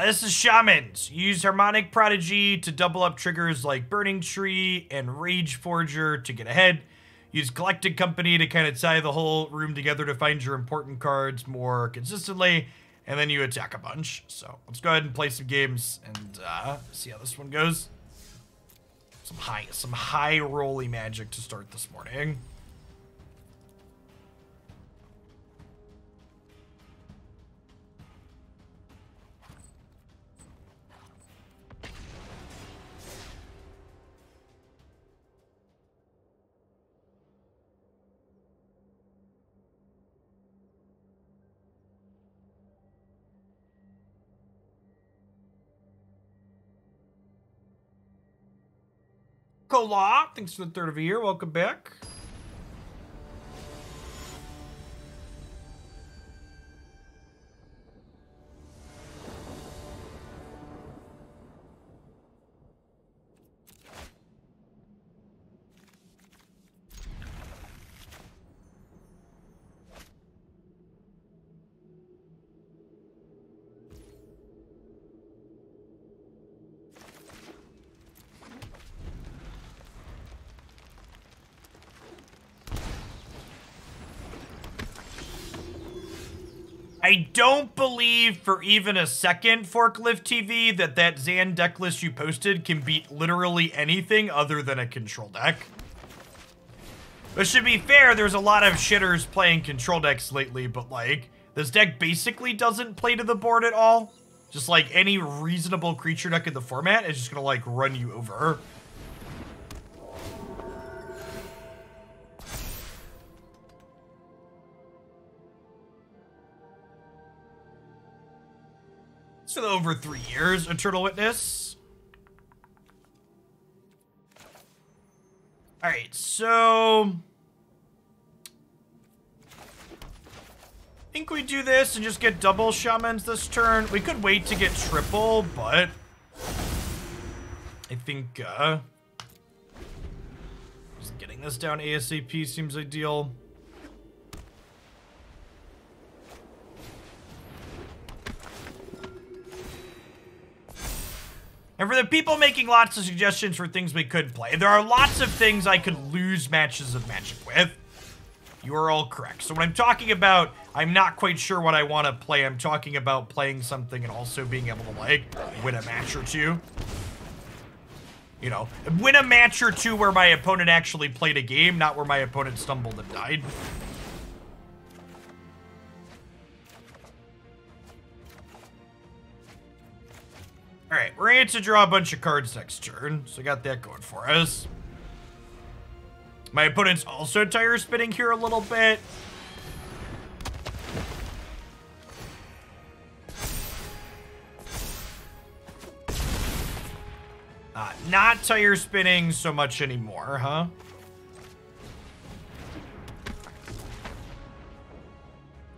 This is Shamans. Use Harmonic Prodigy to double up triggers like Burning Tree and Rage Forger to get ahead. Use Collected Company to kind of tie the whole room together to find your important cards more consistently. And then you attack a bunch. So let's go ahead and play some games and see how this one goes. Some high rolly magic to start this morning. Kola, thanks for the third of a year. Welcome back. I don't believe for even a second, Forklift TV, that Zan deck list you posted can beat literally anything other than a control deck. But to be fair, there's a lot of shitters playing control decks lately, but like, this deck basically doesn't play to the board at all. Just like any reasonable creature deck in the format is just gonna like run you over. For over 3 years, Eternal Witness. Alright, so I think we do this and just get double shamans this turn. We could wait to get triple, but I think just getting this down ASAP seems ideal. And for the people making lots of suggestions for things we could play, there are lots of things I could lose matches of Magic with. You are all correct. So when I'm talking about, I'm not quite sure what I want to play, I'm talking about playing something and also being able to, like, win a match or two. You know, win a match or two where my opponent actually played a game, not where my opponent stumbled and died. Alright, we're going to draw a bunch of cards next turn, so I got that going for us. My opponent's also tire spinning here a little bit. Not tire spinning so much anymore, huh?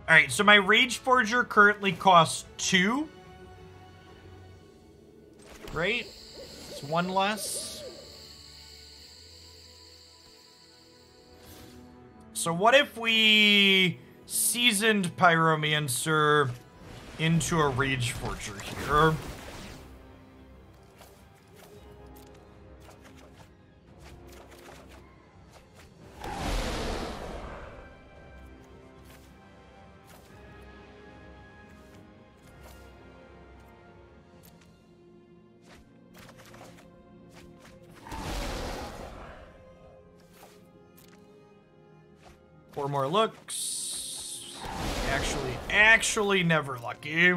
Alright, so my Rage Forger currently costs 2. Right? It's 1 less. So what if we seasoned Pyromancer into a Rage Forger here? Four more looks. Actually never lucky.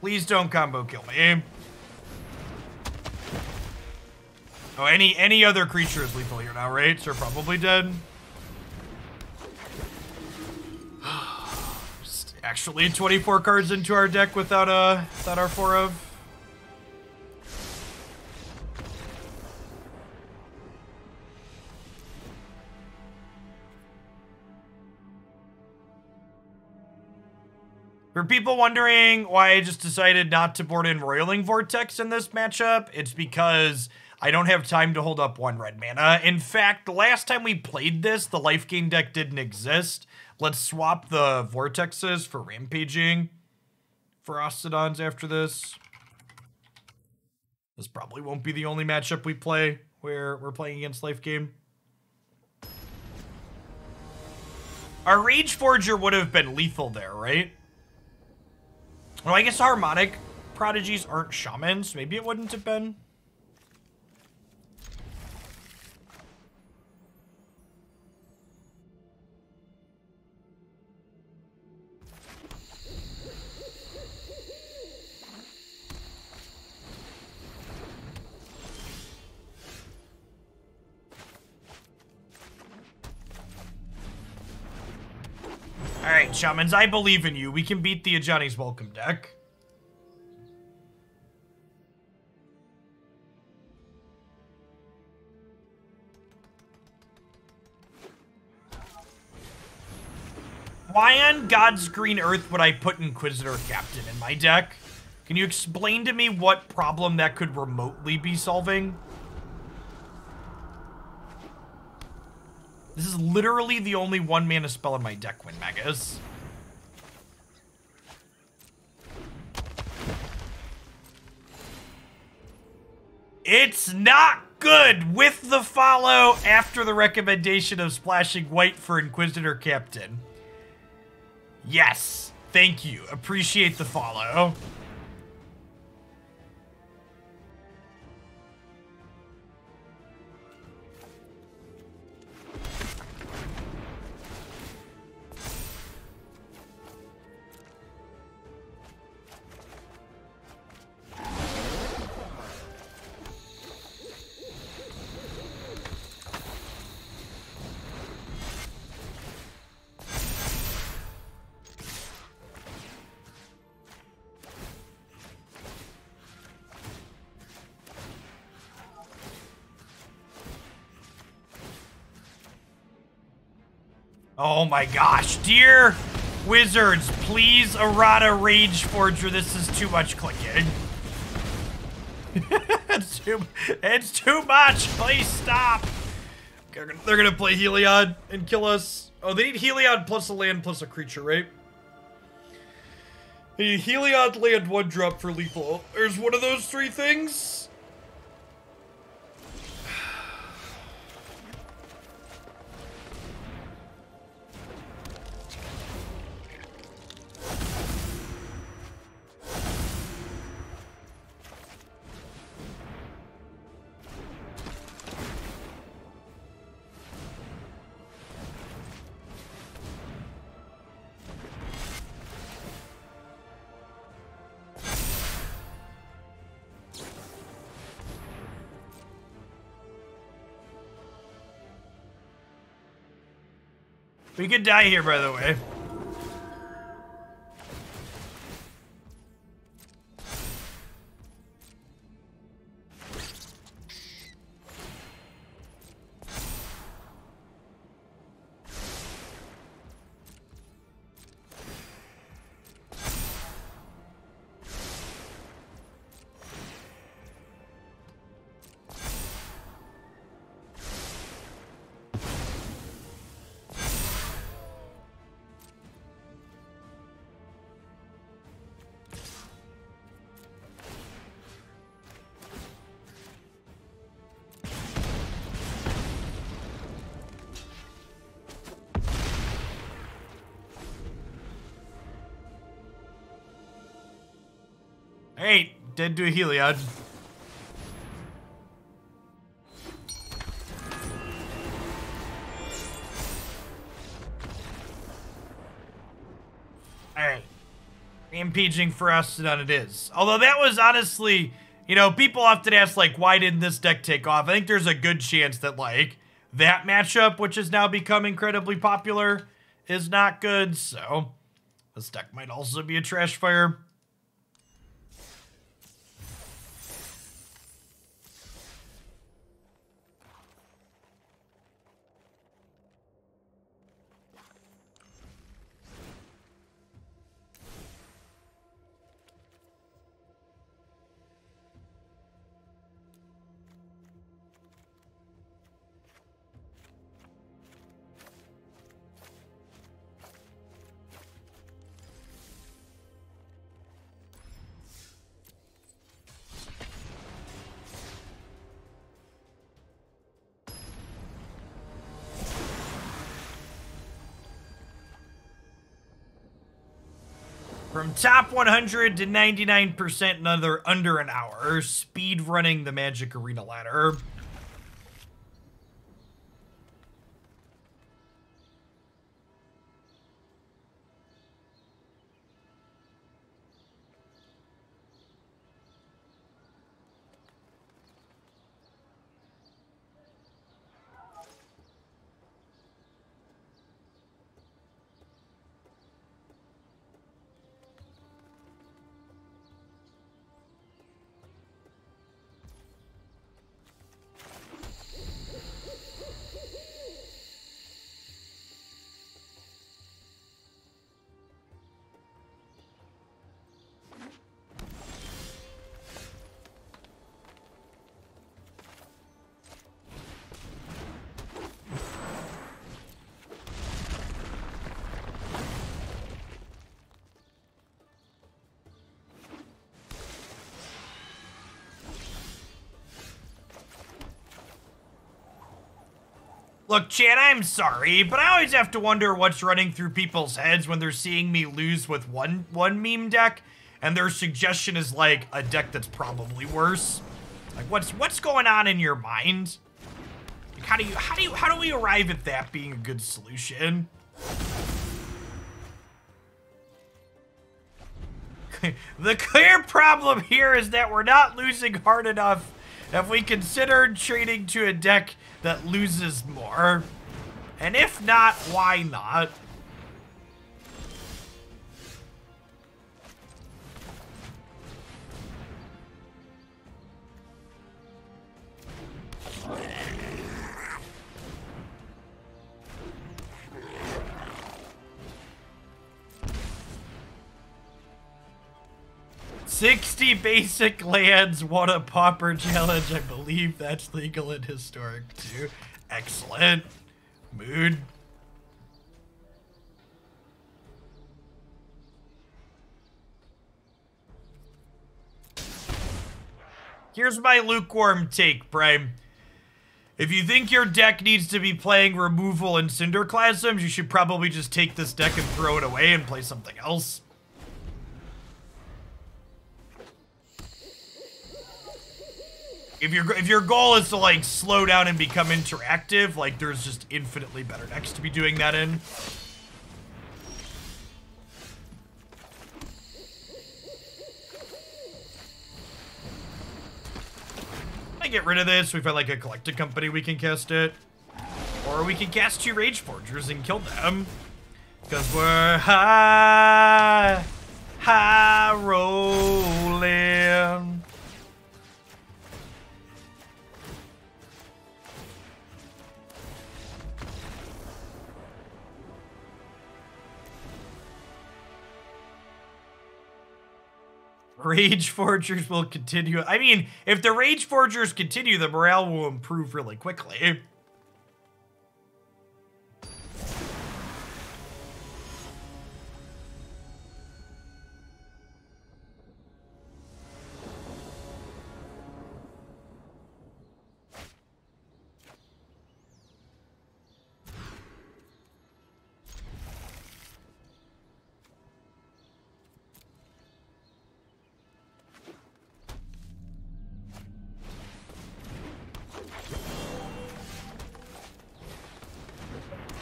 Please don't combo kill me. Oh, any other creature is lethal here now, right? So they're probably dead. Actually 24 cards into our deck without our 4 of. For people wondering why I just decided not to board in Roiling Vortex in this matchup, it's because I don't have time to hold up one red mana. In fact, the last time we played this, the life gain deck didn't exist. Let's swap the vortexes for rampaging Ferocidons after this. This probably won't be the only matchup we play where we're playing against life gain. Our Rage Forger would have been lethal there, right? Well, I guess Harmonic Prodigies aren't shamans. Maybe it wouldn't have been. Alright, Shamans, I believe in you. We can beat the Ajani's Welcome deck. Why on God's green earth would I put Inquisitor Captain in my deck? Can you explain to me what problem that could remotely be solving? This is literally the only 1-mana spell in my deck, Windmagus. It's not good with the follow after the recommendation of splashing white for Inquisitor Captain. Yes, thank you. Appreciate the follow. Oh my gosh, dear wizards, please errata Rage Forger. This is too much clicking. it's too much. Please stop. They're gonna play Heliod and kill us. Oh, they need Heliod plus a land plus a creature, right? They need Heliod, land, 1-drop for lethal. There's one of those 3 things. We could die here, by the way. Hey, dead to a Heliod. Alright. Rampaging Ferocidon it is. Although that was honestly, you know, people often ask, like, why didn't this deck take off? I think there's a good chance that, like, that matchup, which has now become incredibly popular, is not good, so this deck might also be a trash fire. From top 100 to 99% in under an hour. Speed running the Magic Arena ladder. Look, chat, I'm sorry, but I always have to wonder what's running through people's heads when they're seeing me lose with one meme deck, and their suggestion is like a deck that's probably worse. Like, what's going on in your mind? Like, how do we arrive at that being a good solution? The clear problem here is that we're not losing hard enough if we considered trading to a deck that loses more. And if not, why not? $60 basic lands, what a pauper challenge. I believe that's legal and historic too. Excellent. Mood. Here's my lukewarm take, Prime. If you think your deck needs to be playing removal and Cinderclasms, you should probably just take this deck and throw it away and play something else. If your goal is to like slow down and become interactive, like there's just infinitely better decks to be doing that in. I get rid of this. We've got like a collected company, we can cast it. Or we can cast 2 Rage Forgers and kill them. Because we're high rolling. Rage Forgers will continue. I mean, if the Rage Forgers continue, the morale will improve really quickly.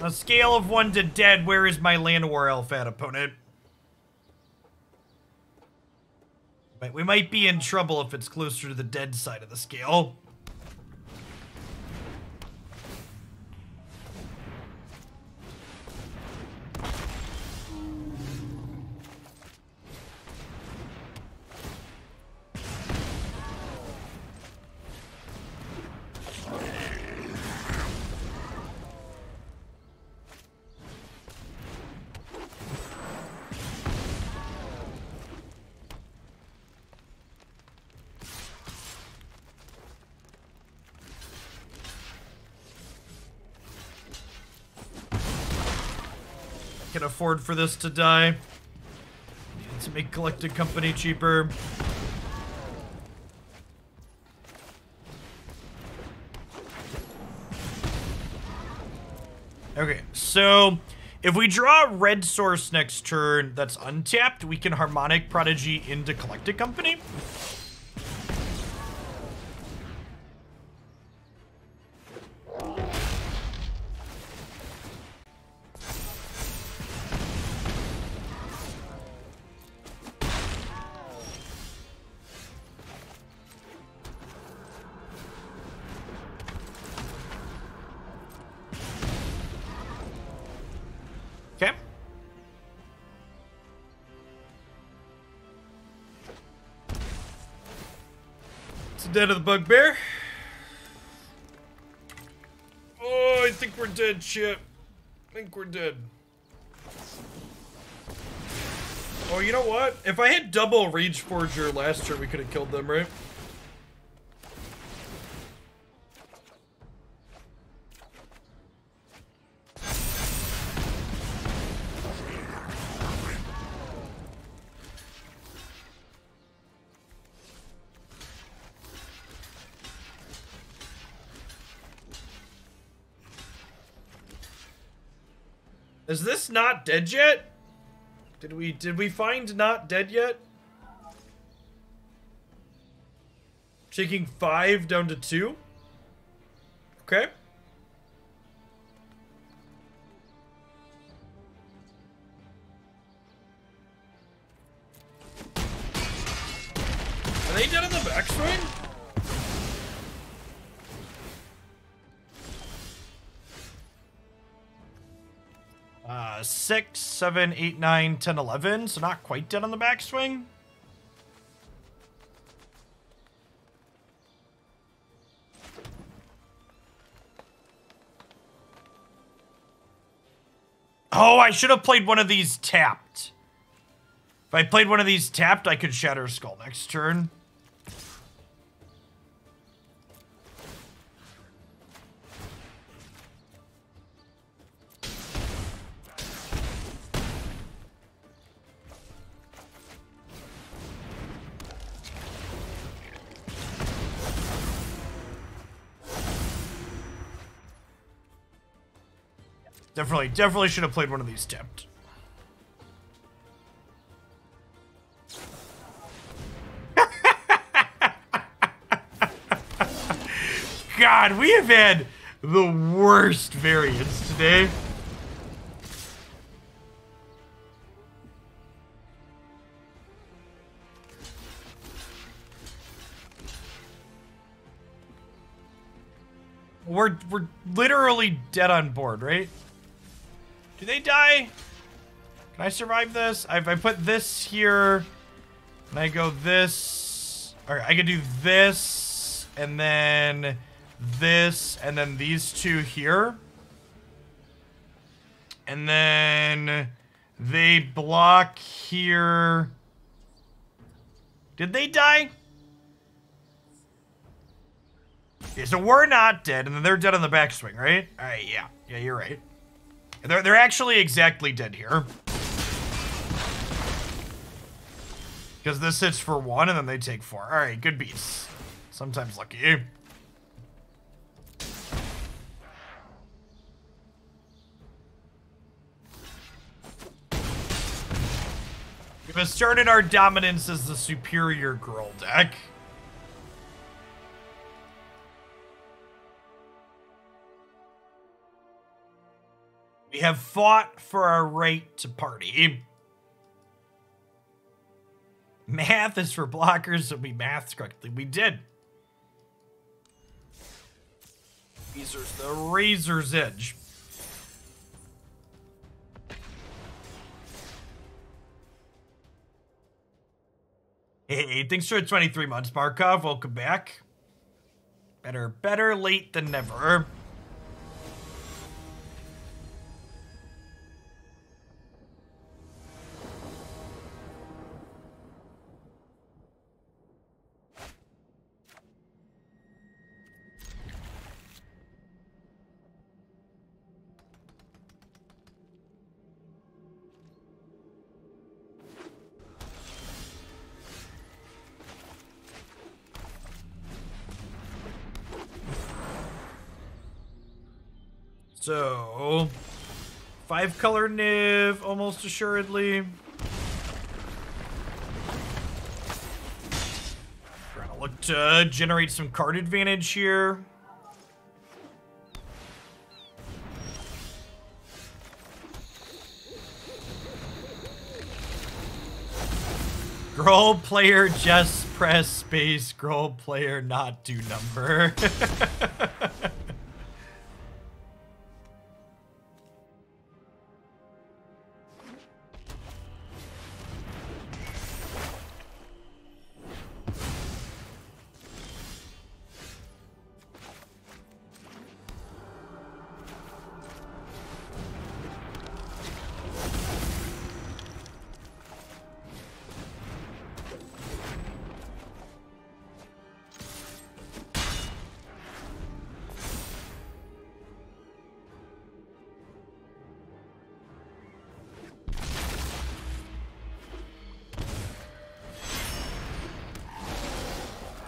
On a scale of 1 to dead, where is my Llanowar Elfat opponent? But we might be in trouble if it's closer to the dead side of the scale. Can afford for this to die. Need to make collected company cheaper. Okay, so If we draw red source next turn that's untapped, we can Harmonic Prodigy into Collected Company. Okay. It's the dead of the bugbear. Oh, I think we're dead, Chip. I think we're dead. Oh, you know what? If I had double Rage Forger last turn, we could have killed them, right? Is this not dead yet? Did we find not dead yet? Taking 5 down to 2. Okay. Are they dead on the backswing? 6, 7, 8, 9, 10, 11. So not quite dead on the backswing. Oh, I should have played one of these tapped. If I played one of these tapped, I could Shatter Skull next turn. Definitely should have played one of these tapped. God, we have had the worst variants today. We're literally dead on board, right? Do they die? Can I survive this? I put this here, and I go this. All right, I could do this, and then this, and then these two here. And then they block here. Did they die? Okay, so we're not dead, and then they're dead on the backswing, right? All right, yeah. Yeah, you're right. They're actually exactly dead here. Because this hits for 1, and then they take 4. All right, good beats. Sometimes lucky. We've asserted our dominance as the superior girl deck. We have fought for our right to party. Math is for blockers, so we mathed correctly. We did. These are the razor's edge. Hey, thanks for 23 months, Markov. Welcome back. Better late than never. So, 5-color Niv, almost assuredly. Trying to look to generate some card advantage here. Scroll player, just press space. Scroll player, not do number.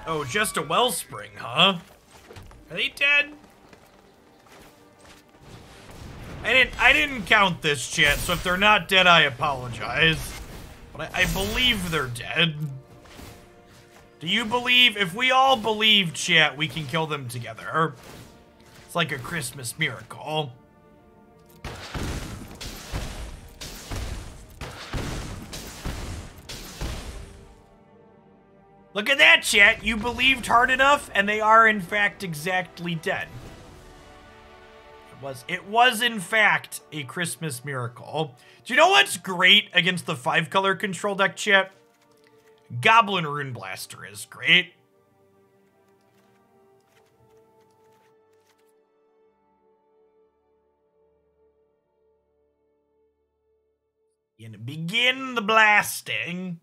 Oh, just a wellspring, huh? Are they dead? I didn't count this, chat, so if they're not dead, I apologize. But I believe they're dead. Do you believe? If we all believe, chat, we can kill them together. It's like a Christmas miracle. Look at that, chat. You believed hard enough, and they are, in fact, exactly dead. It was, in fact, a Christmas miracle. Do you know what's great against the 5-color control deck, chat? Goblin Rune Blaster is great. Gonna begin the blasting.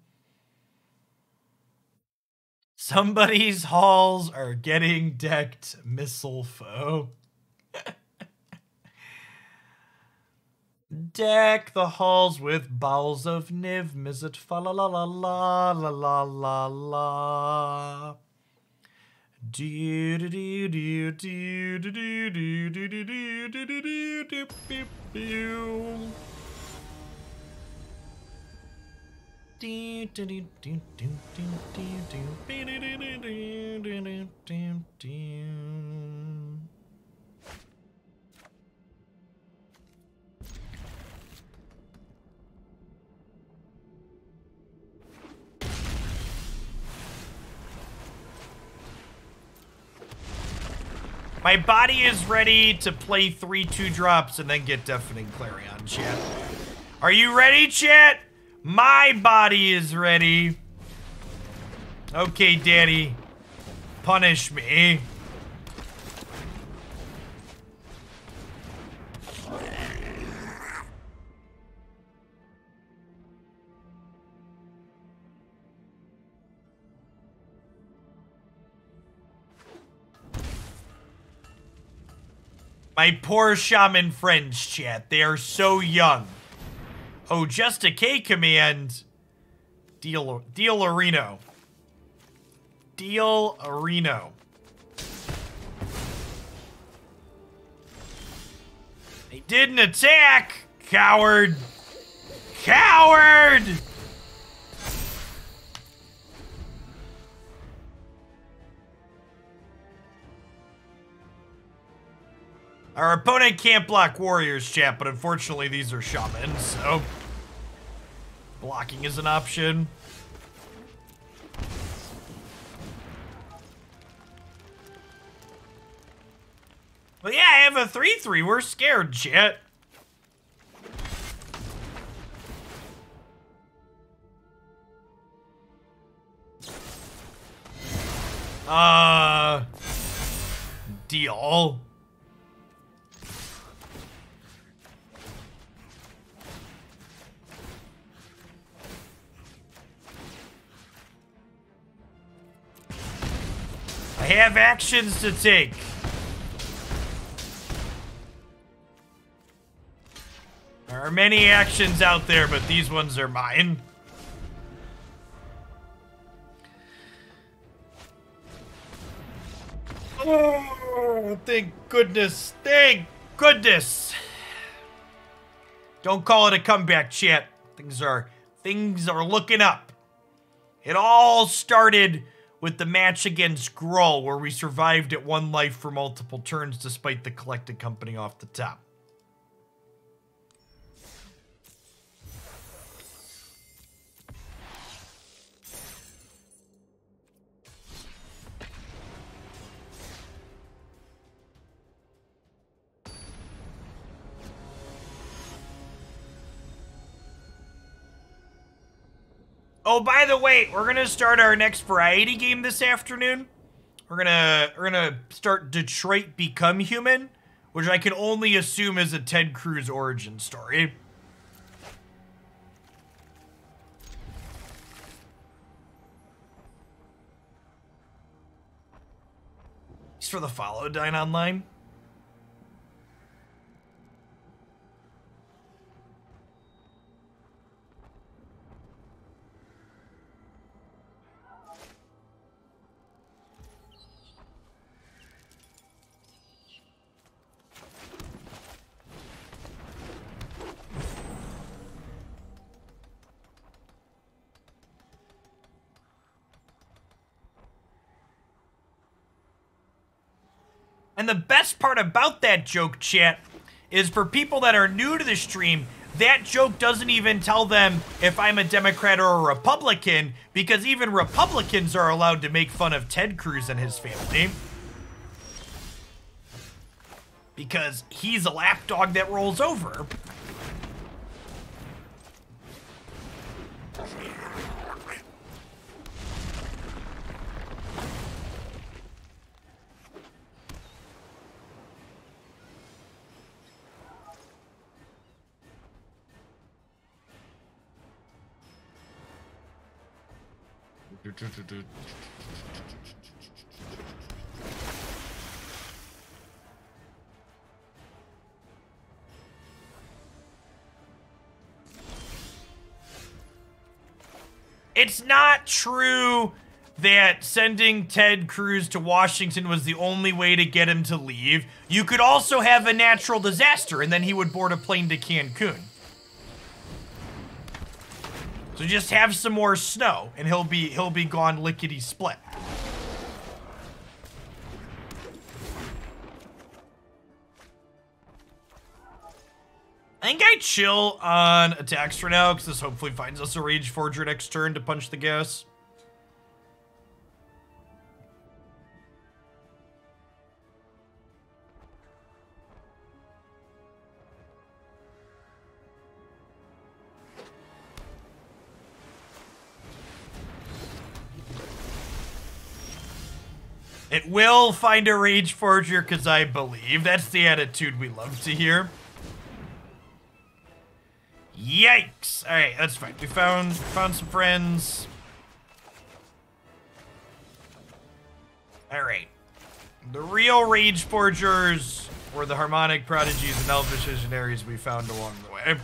Somebody's halls are getting decked, missile foe. Deck the halls with bowls of Niv, Mizzet, fa la la la la la la la la. Do do do do do do do do do do do do do do do. My body is ready to play 3 2-drops and then get Deafening Clarion, chat. Are you ready, chat? My body is ready. Okay, Daddy. Punish me. My poor shaman friends, chat. They are so young. Oh, just a K command. Deal Areno. Deal Areno. They didn't attack! Coward! Coward! Our opponent can't block warriors, chat, but unfortunately these are shamans, so blocking is an option. But yeah, I have a 3-3. We're scared, chat. Deal. I have actions to take. There are many actions out there, but these ones are mine. Oh, thank goodness. Thank goodness. Don't call it a comeback, chat. Things are looking up. It all started with the match against Gruul, where we survived at 1 life for multiple turns despite the collected company off the top. Oh, by the way, we're gonna start our next variety game this afternoon. We're gonna start Detroit Become Human, which I can only assume is a Ted Cruz origin story. Thanks for the follow, Dine Online. And the best part about that joke, chat, is for people that are new to the stream, that joke doesn't even tell them if I'm a Democrat or a Republican, because even Republicans are allowed to make fun of Ted Cruz and his family. Because he's a lapdog that rolls over. It's not true that sending Ted Cruz to Washington was the only way to get him to leave. You could also have a natural disaster, and then he would board a plane to Cancun. So just have some more snow, and he'll be gone lickety-split. I think I chill on attacks for now, because this hopefully finds us a Rage Forger next turn to punch the gas. It will find a Rage Forger, because I believe. That's the attitude we love to hear. Yikes! Alright, that's fine. We found some friends. Alright. The real Rage Forgers were the Harmonic Prodigies and Elvish Visionaries we found along the way.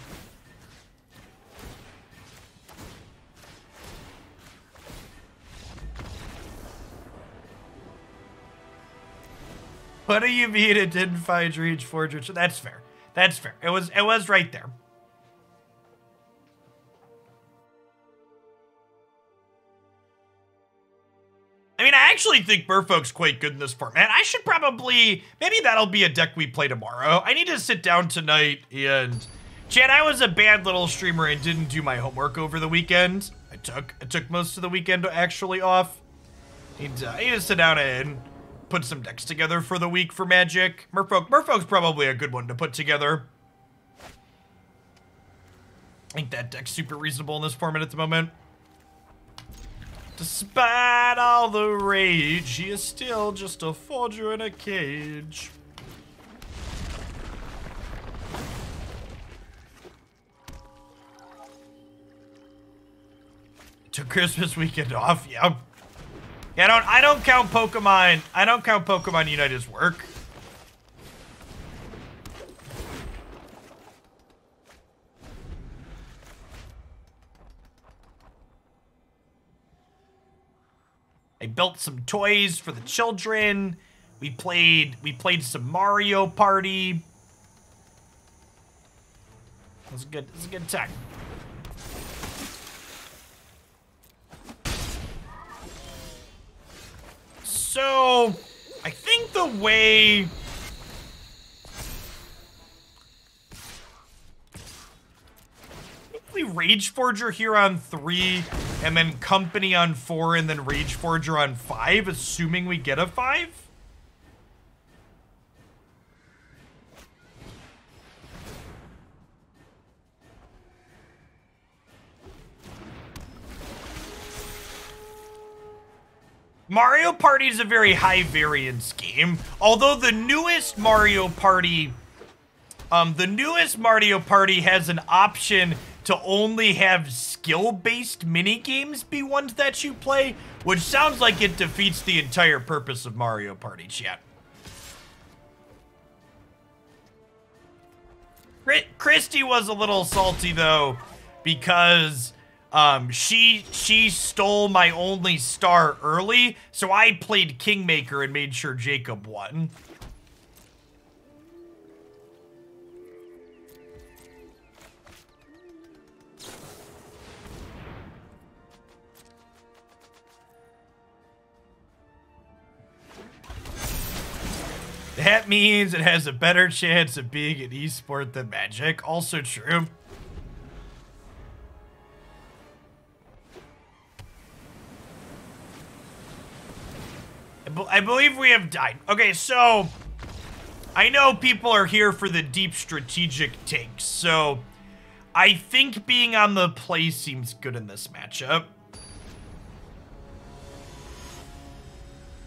What do you mean it didn't find Rage Forger? That's fair. That's fair. It was right there. I mean, I actually think Merfolk's quite good in this format. I should probably, maybe that'll be a deck we play tomorrow. I need to sit down tonight and, Chad, I was a bad little streamer and didn't do my homework over the weekend. I took most of the weekend actually off. I need to sit down and put some decks together for the week for Magic. Merfolk's probably a good one to put together. I think that deck's super reasonable in this format at the moment. Despite all the rage, he is still just a forger in a cage. Took Christmas weekend off, yeah. Yeah, I don't count Pokemon. I don't count Pokemon Unite as work. I built some toys for the children. We played some Mario Party. That's a good tech. So, I think the way... we Rage Forger here on 3, and then Company on 4, and then Rage Forger on 5, assuming we get a 5? Mario Party is a very high variance game, although the newest Mario Party has an option to only have skill-based mini-games be ones that you play, which sounds like it defeats the entire purpose of Mario Party, chat. Christy was a little salty, though, because she stole my only star early, so I played Kingmaker and made sure Jacob won. That means it has a better chance of being an esport than Magic. Also true. I believe we have died. Okay, so I know people are here for the deep strategic takes, so I think being on the play seems good in this matchup.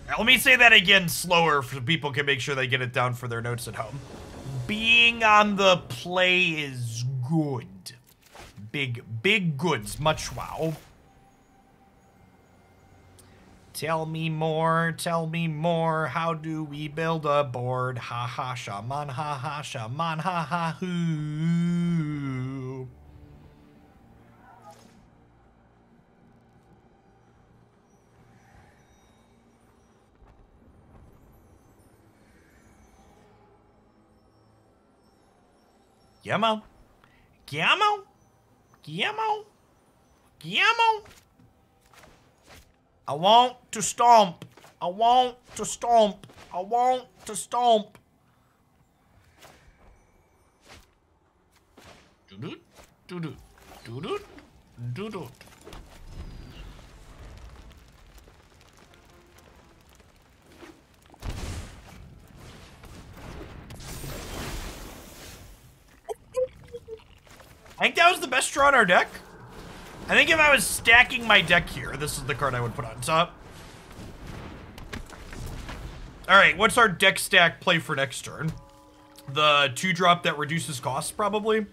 Now, let me say that again slower so people can make sure they get it down for their notes at home. Being on the play is good. Big goods. Much wow. Tell me more, how do we build a board? Ha ha, shaman, ha ha, hoo. Guillermo? I want to stomp. Doo-doo, doo-doo, doo-doo, doo-doo. I think that was the best draw in our deck. I think if I was stacking my deck here, this is the card I would put on top. Alright, what's our deck stack play for next turn? The 2-drop that reduces costs, probably.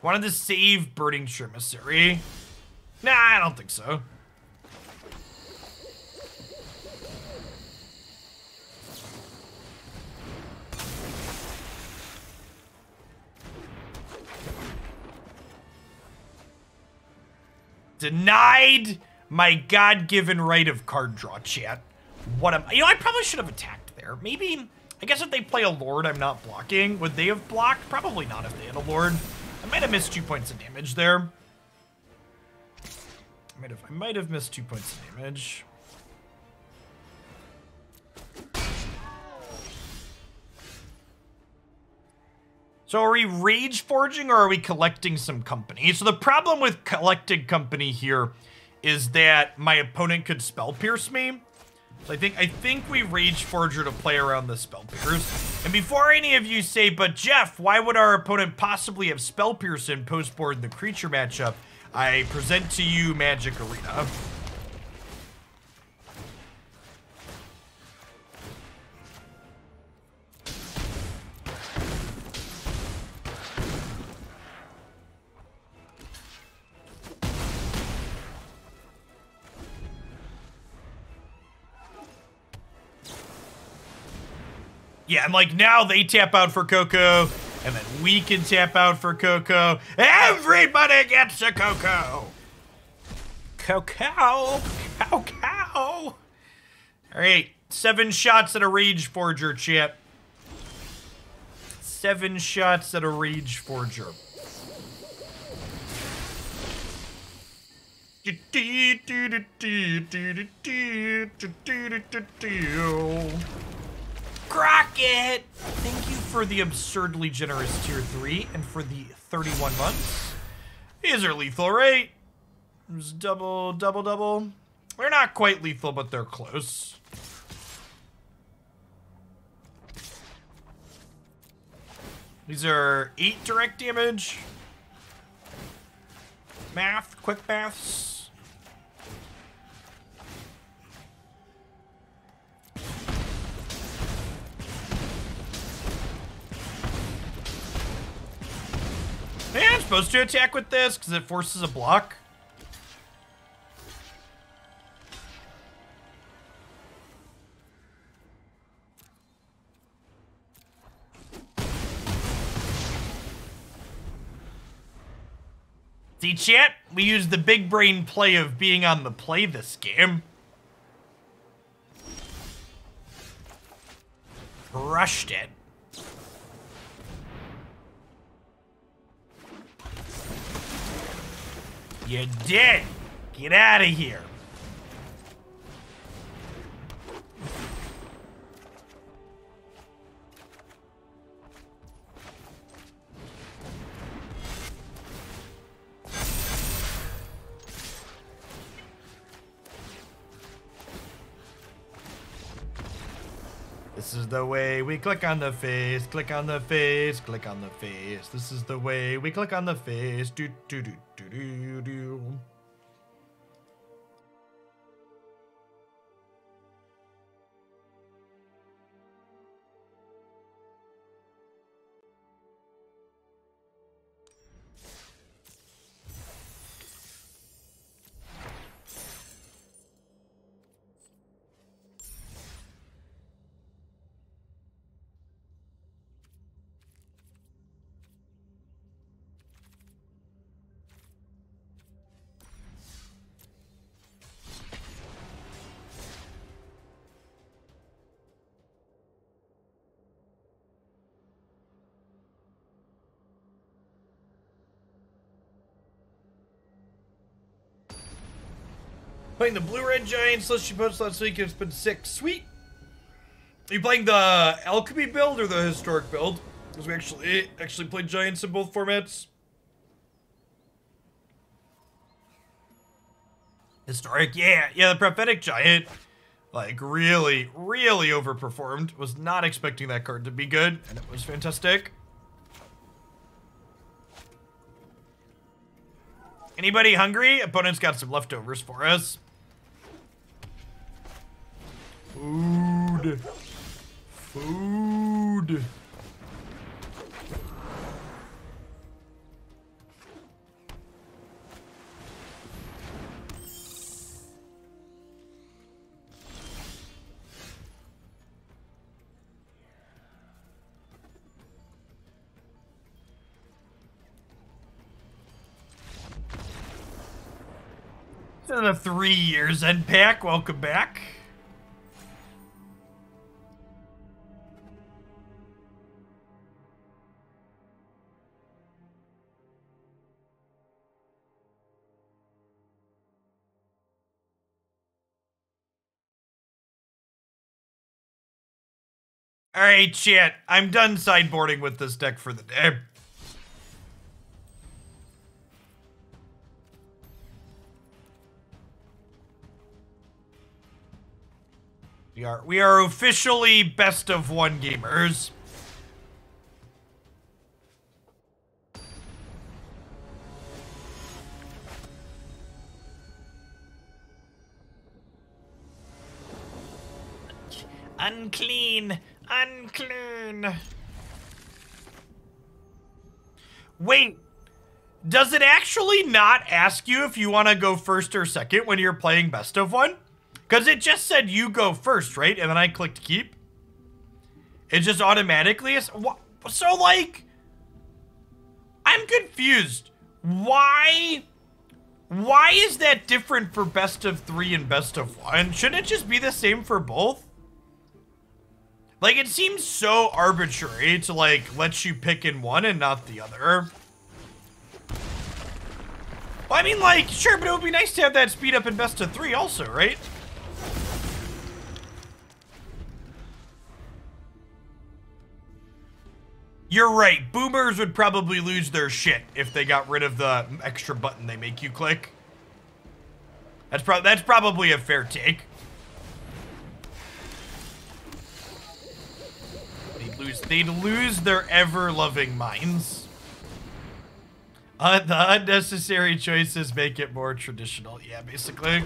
Wanted to save Burning Tremissary. Nah, I don't think so. Denied my God-given right of card draw, chat. What am I? You know, I probably should have attacked there. Maybe, I guess if they play a Lord, I'm not blocking. Would they have blocked? Probably not if they had a Lord. I might have missed 2 points of damage there. I might have missed 2 points of damage. So are we rage forging or are we collecting some company? So the problem with collecting company here is that my opponent could spell pierce me. So I think we rage forger to play around the spell pierce. And before any of you say, but Jeff, why would our opponent possibly have spell pierce in post board the creature matchup? I present to you Magic Arena. Yeah, and like now they tap out for Coco, and then we can tap out for Coco. Everybody gets a Coco! Coco! All right, 7 shots at a Rage Forger, chat. 7 shots at a Rage Forger. Crockett! Thank you for the absurdly generous tier 3 and for the 31 months. These are lethal, right? It's double, double, double. They're not quite lethal, but they're close. These are 8 direct damage. Math, quick maths. Yeah, I'm supposed to attack with this because it forces a block. See, chat? We use the big brain play of being on the play this game. Crushed it. You did. Get out of here. This is the way we click on the face, click on the face, click on the face. This is the way we click on the face. Do do do do do do. Playing the Blue-Red Giants list you posted last week. It's been sick. Sweet. Are you playing the Alchemy build or the Historic build? Because we actually played Giants in both formats. Historic, yeah. Yeah, the Prophetic Giant, like, really, really overperformed. Was not expecting that card to be good, and it was fantastic. Anybody hungry? Opponent's got some leftovers for us. Food. Food. To the 3 years end pack, welcome back. Alright, chat, I'm done sideboarding with this deck for the day. We are officially best of one gamers. Unclean. Unclean. Wait. Does it actually not ask you if you want to go first or second when you're playing best of one? Because it just said you go first, right? And then I clicked keep. It just automatically is. So, like, I'm confused. Why is that different for best of 3 and best of 1? Shouldn't it just be the same for both? Like, it seems so arbitrary to, like, let you pick in one and not the other. Well, I mean, like, sure, but it would be nice to have that speed up in best of 3 also, right? You're right. Boomers would probably lose their shit if they got rid of the extra button they make you click. That's probably a fair take. They'd lose their ever-loving minds. The unnecessary choices make it more traditional. Yeah, basically.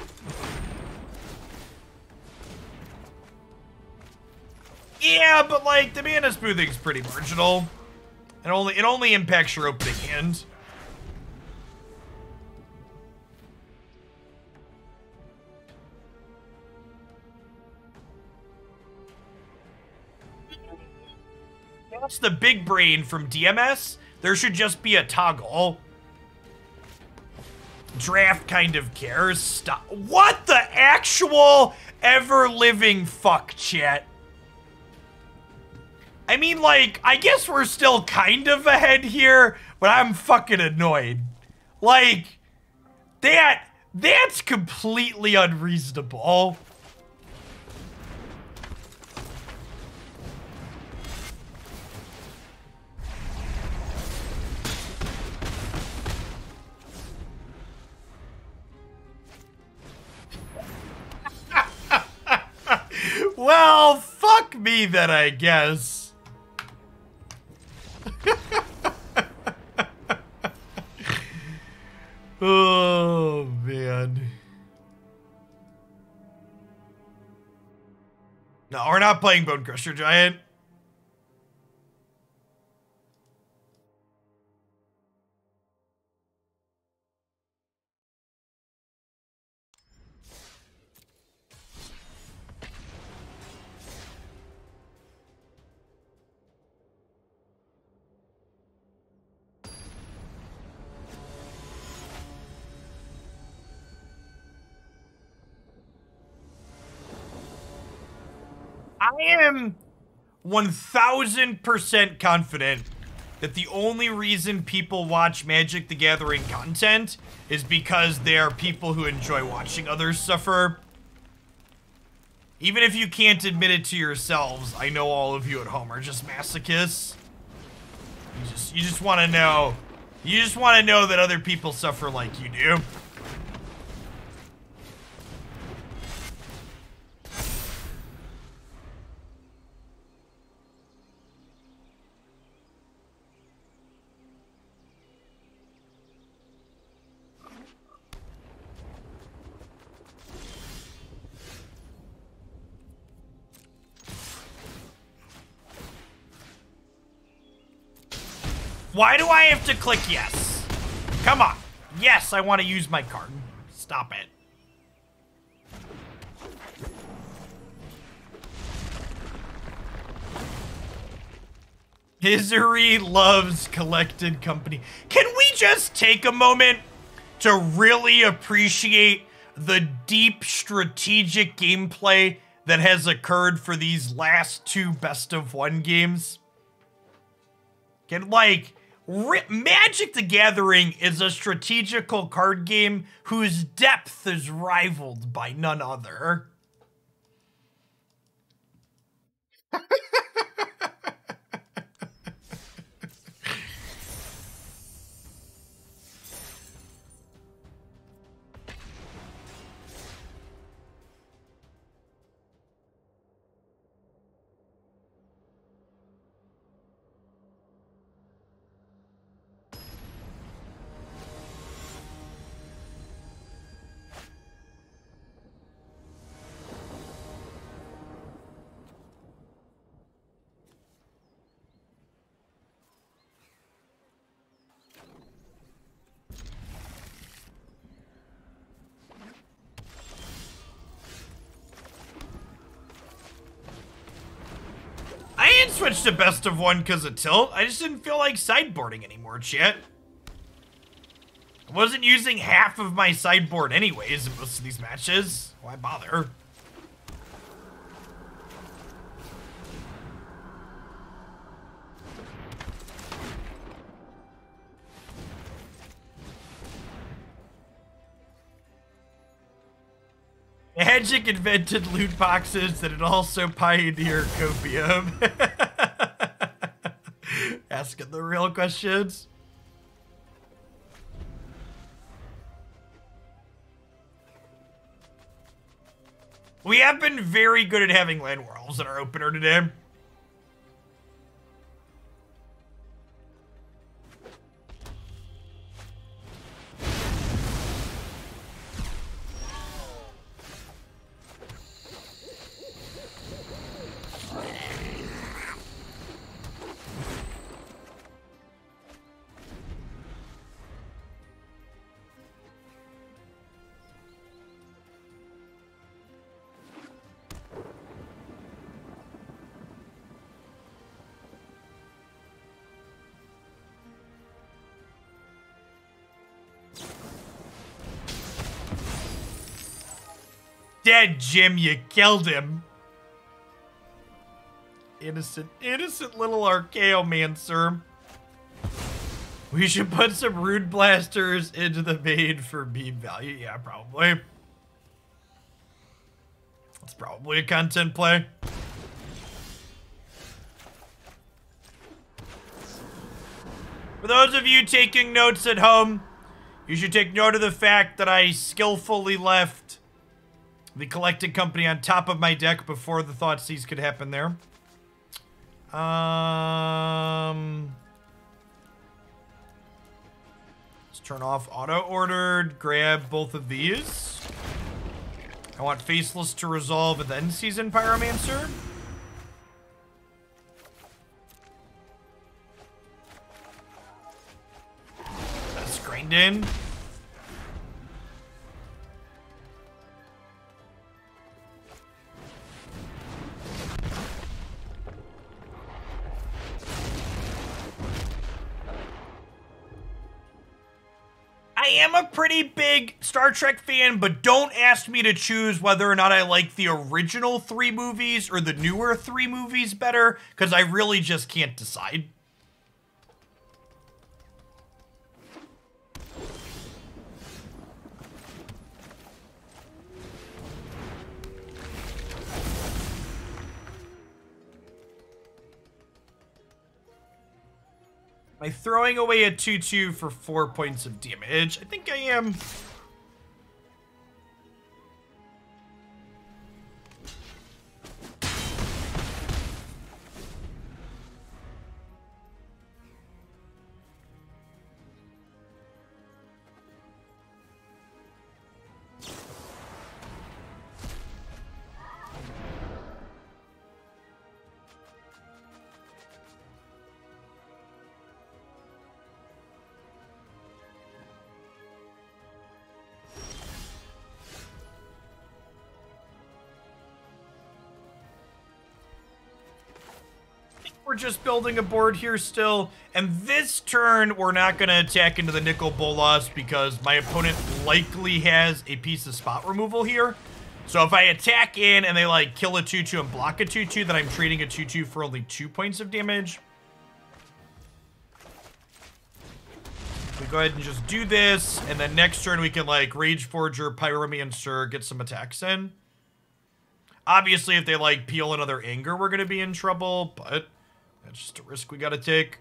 Yeah, but like the mana smoothing's pretty marginal. It only impacts your opening hand. That's the big brain from DMS. There should just be a toggle. Draft kind of cares. Stop. What the actual ever-living fuck, chat? I mean, like, I guess we're still kind of ahead here, but I'm fucking annoyed. Like, that's completely unreasonable. Well, fuck me then, I guess. Oh, man. No, we're not playing Bone Crusher Giant. I am 1000% confident that the only reason people watch Magic the Gathering content is because they are people who enjoy watching others suffer. Even if you can't admit it to yourselves, I know all of you at home are just masochists. You just want to know. You just want to know that other people suffer like you do. Why do I have to click yes? Come on. Yes, I want to use my card. Stop it. Misery loves collected company. Can we just take a moment to really appreciate the deep strategic gameplay that has occurred for these last 2 best-of-1 games? Can, like, Magic the Gathering is a strategical card game whose depth is rivaled by none other. I didn't switch to best of 1 because of tilt. I just didn't feel like sideboarding anymore, chat. I wasn't using half of my sideboard anyways in most of these matches. Why bother? Magic invented loot boxes that it also pioneered copium. Asking the real questions. We have been very good at having land worlds in our opener today. Dead, Jim, you killed him. Innocent little Archaeomancer. We should put some Rune Blasters into the main for beam value. Yeah, probably. It's probably a content play. For those of you taking notes at home, you should take note of the fact that I skillfully left the Collected Company on top of my deck before the Thoughtseize could happen there. Let's turn off auto-ordered, grab both of these. I want Faceless to resolve and then Season Pyromancer. That's screened in. I am a pretty big Star Trek fan, but don't ask me to choose whether or not I like the original 3 movies or the newer 3 movies better, because I really just can't decide. Am I throwing away a 2/2 for 4 points of damage? I think I am. We're just building a board here still, and this turn we're not going to attack into the Nicol Bolas because my opponent likely has a piece of spot removal here. So if I attack in and they like kill a 2/2 and block a 2/2, then I'm trading a 2/2 for only 2 points of damage. We go ahead and just do this, and then next turn we can like Rage Forger, Pyromancer, get some attacks in. Obviously, if they like peel another Anger, we're going to be in trouble, but that's just a risk we gotta take.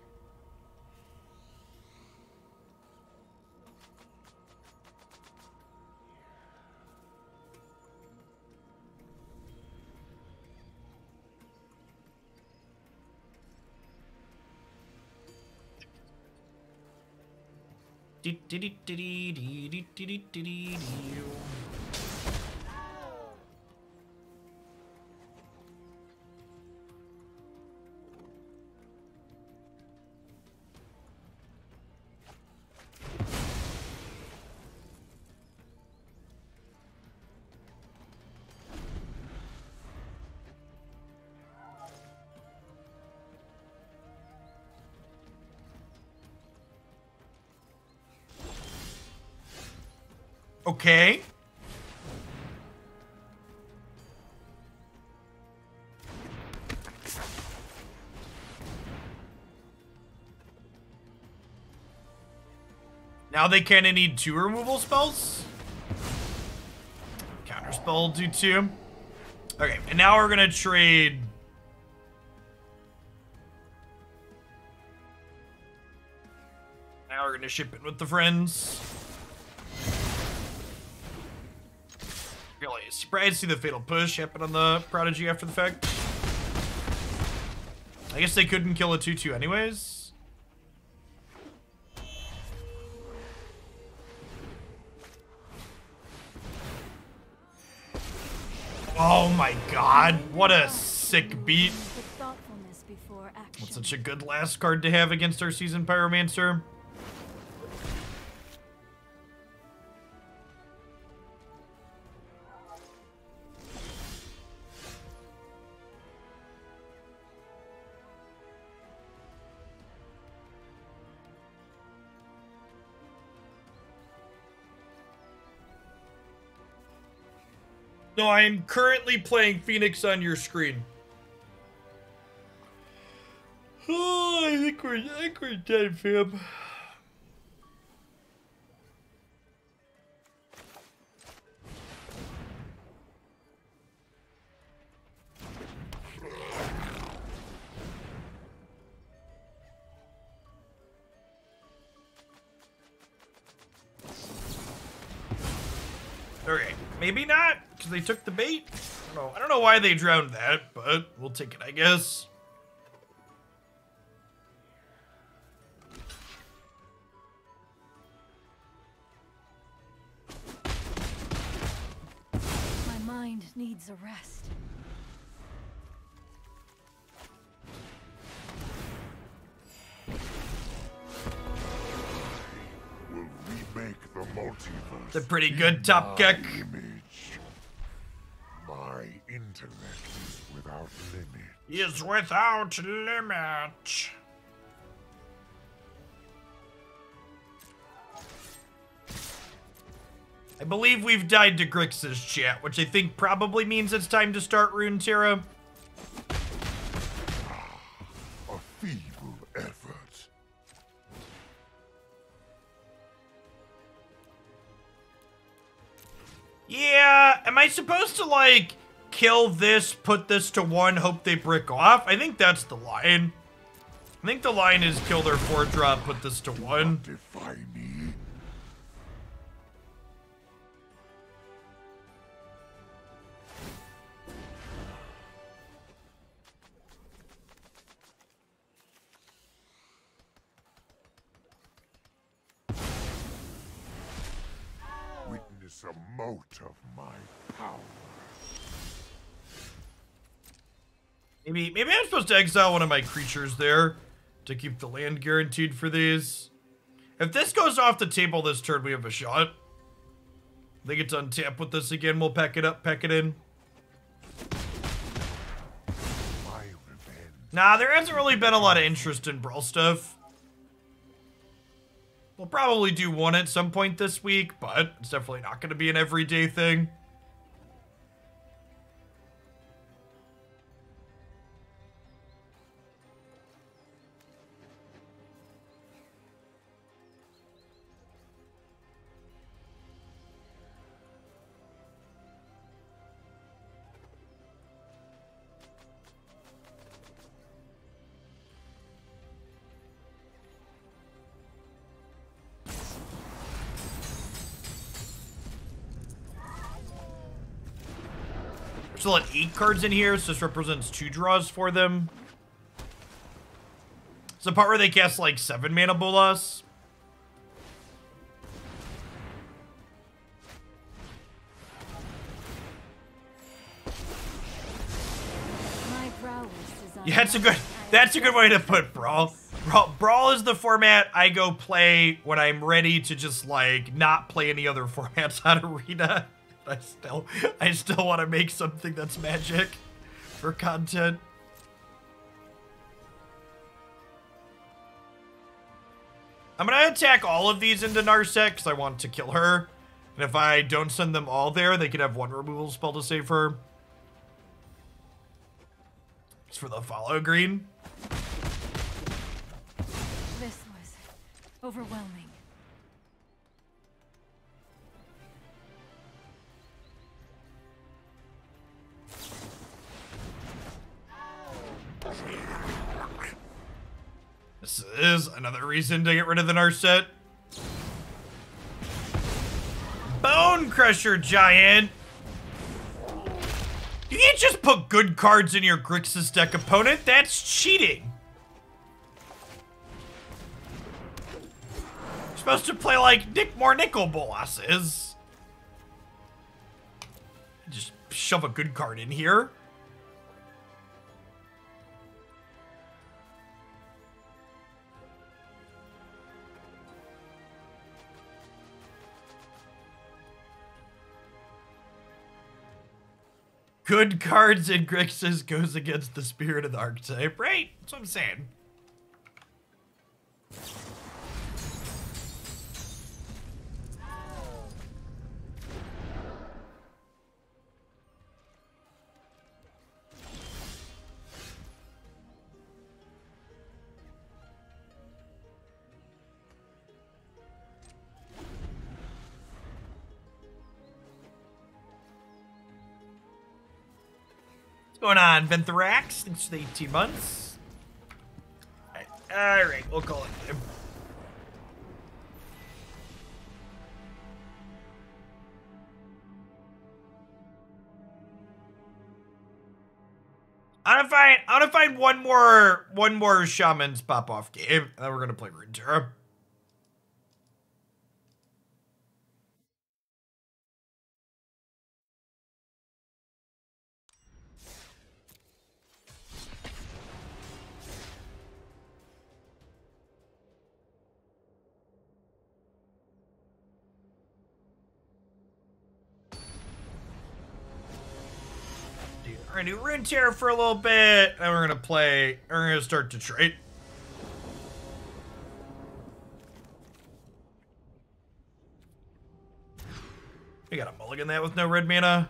Okay. Now they kind of need 2 removal spells. Counters spell will do too. Okay, and now we're gonna trade. Now we're gonna ship it with the friends. Really surprised to see the fatal push happen on the Prodigy after the fact. I guess they couldn't kill a 2/2 anyways. Oh my god, what a sick beat. What's such a good last card to have against our Seasoned Pyromancer. No, I am currently playing Phoenix on your screen. Oh, I think we're dead, fam. Okay, maybe not, because they took the bait. I don't know why they drowned that, but we'll take it, I guess. My mind needs a rest. Will remake the multiverse. It's a pretty good top kick. My intellect is without limit. Is without limit. I believe we've died to Grixis chat, which I think probably means it's time to start Runeterra. A feeble effort. Yeah, am I supposed to, like, kill this, put this to 1, hope they brick off? I think that's the line. I think the line is kill their 4-drop, put this to 1. Defy me. Witness a mote of my power. Maybe I'm supposed to exile one of my creatures there to keep the land guaranteed for these. If this goes off the table this turn, we have a shot. They get to untap with this again. We'll pack it up, pack it in. My revenge. Nah, there hasn't really been a lot of interest in Brawl stuff. We'll probably do one at some point this week, but it's definitely not going to be an everyday thing. Still at 8 cards in here, so this represents 2 draws for them. It's the part where they cast like 7 mana bolas. Yeah, that's a good way to put Brawl. Brawl is the format I go play when I'm ready to just like not play any other formats on Arena. I still want to make something that's Magic for content. I'm gonna attack all of these into Narset because I want to kill her. And if I don't send them all there, they could have 1 removal spell to save her. It's for the follow green. This was overwhelming. This is another reason to get rid of the Narset. Bone Crusher Giant. You can't just put good cards in your Grixis deck, opponent. That's cheating. You're supposed to play like more Nicol Bolasses. Just shove a good card in here. Good cards in Grixis goes against the spirit of the archetype. Right, that's what I'm saying. What's going on, Venthrax? Thanks for the 18 months. Alright, we'll call it good. I want to find one more Shaman's pop-off game, and then we're gonna play Runeterra. We're gonna do Runeterra for a little bit, and we're gonna start Detroit. We got a mulligan that with no red mana.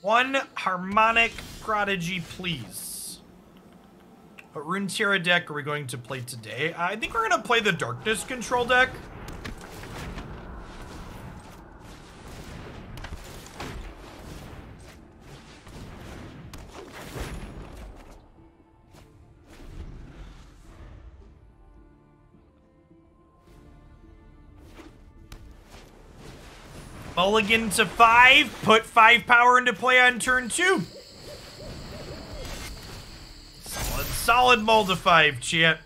One Harmonic Prodigy, please. What Runeterra deck are we going to play today? I think we're going to play the Darkness Control deck. Mulligan to 5, put 5 power into play on turn 2. Solid mull to 5, chat.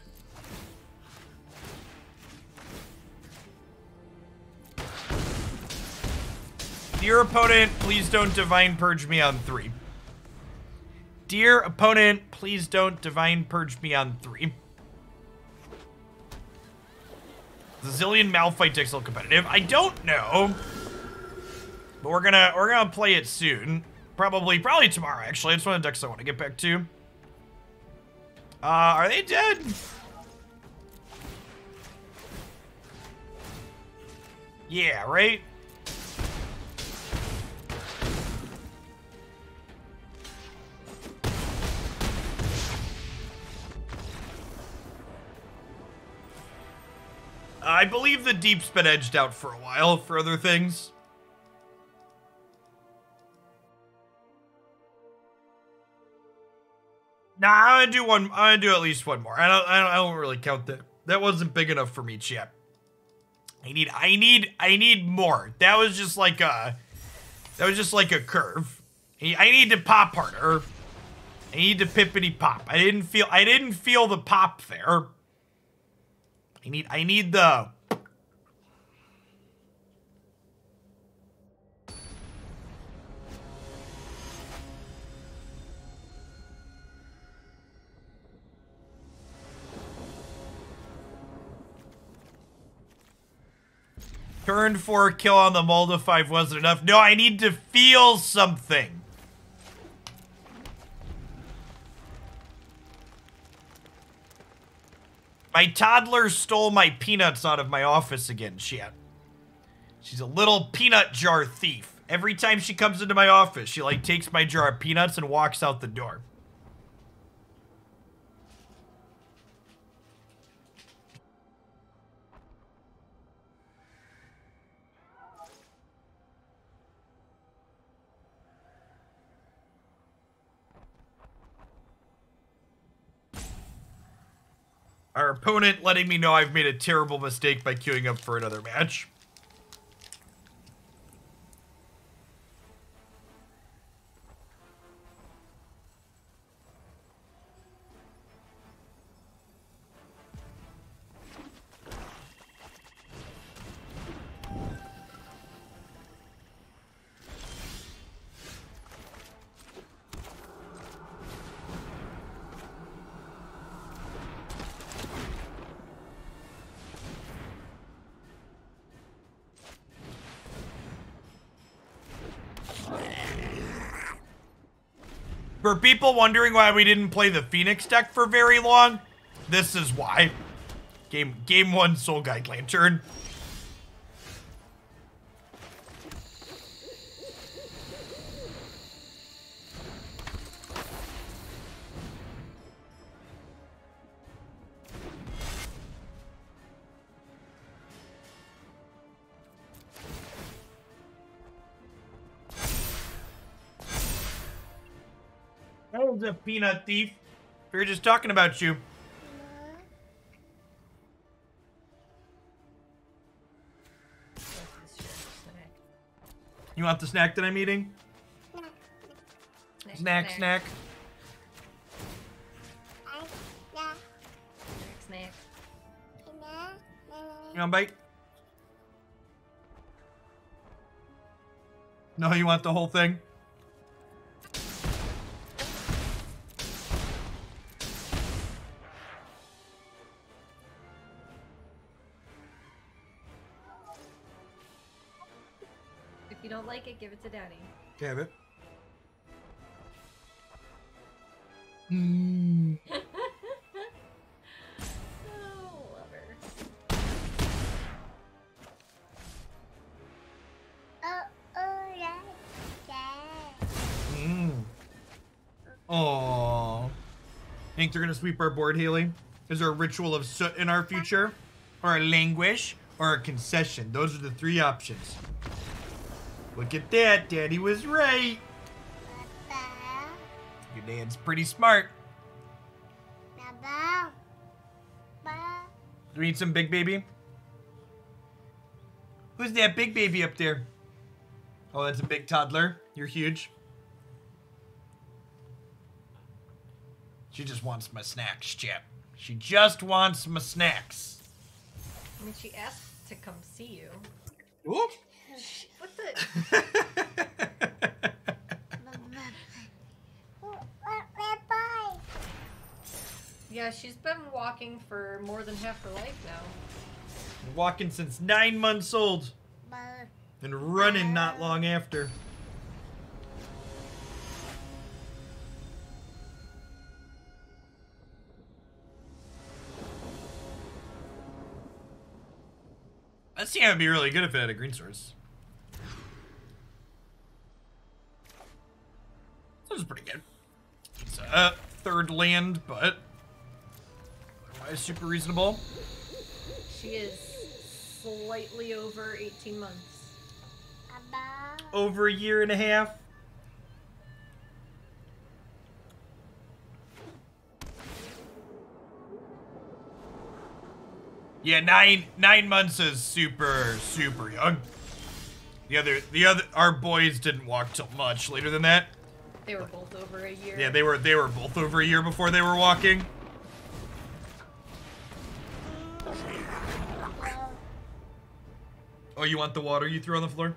Dear opponent, please don't Divine Purge me on 3. Dear opponent, please don't Divine Purge me on 3. Zillion Malphite deck's still competitive. I don't know. But we're gonna play it soon. Probably tomorrow, actually. It's one of the decks I want to get back to. Are they dead? Yeah, right? I believe the Deep's been edged out for a while for other things. Nah, I'm gonna do at least one more. I don't really count that. That wasn't big enough for me, chat. I need more. That was just like a curve. I need to pop harder. I need to pippity pop. I didn't feel the pop there. I need the. Turn 4 kill on the mull to 5 wasn't enough. No, I need to feel something. My toddler stole my peanuts out of my office again, shit. She's a little peanut jar thief. Every time she comes into my office, she like takes my jar of peanuts and walks out the door. Our opponent letting me know I've made a terrible mistake by queuing up for another match. For people wondering why we didn't play the Phoenix deck for very long, this is why. Game 1 Soul Guide Lantern. That was a peanut thief. We were just talking about you. You want the snack that I'm eating? Snack. Snack. You want a bite? No, you want the whole thing? If you don't like it, give it to Daddy. Have it. Oh, love her. Aww. Think they're gonna sweep our board, Haley? Is there a ritual of soot in our future? Or a languish? Or a concession? Those are the three options. Look at that, Daddy was right. Your dad's pretty smart. Do we need some big baby? Who's that big baby up there? Oh, that's a big toddler. You're huge. She just wants my snacks, chat. She just wants my snacks. I mean, she asked to come see you. Whoop. What the? Yeah, she's been walking for more than half her life now. Walking since 9 months old. And running not long after. That scene would be really good if it had a green source. This is pretty good. It's a third land, but otherwise super reasonable. She is slightly over 18 months. Over a year and a half. Yeah, nine months is super young. Our boys didn't walk till much later than that. They were both over a year. Yeah, they were both over a year before they were walking. Oh, you want the water you threw on the floor?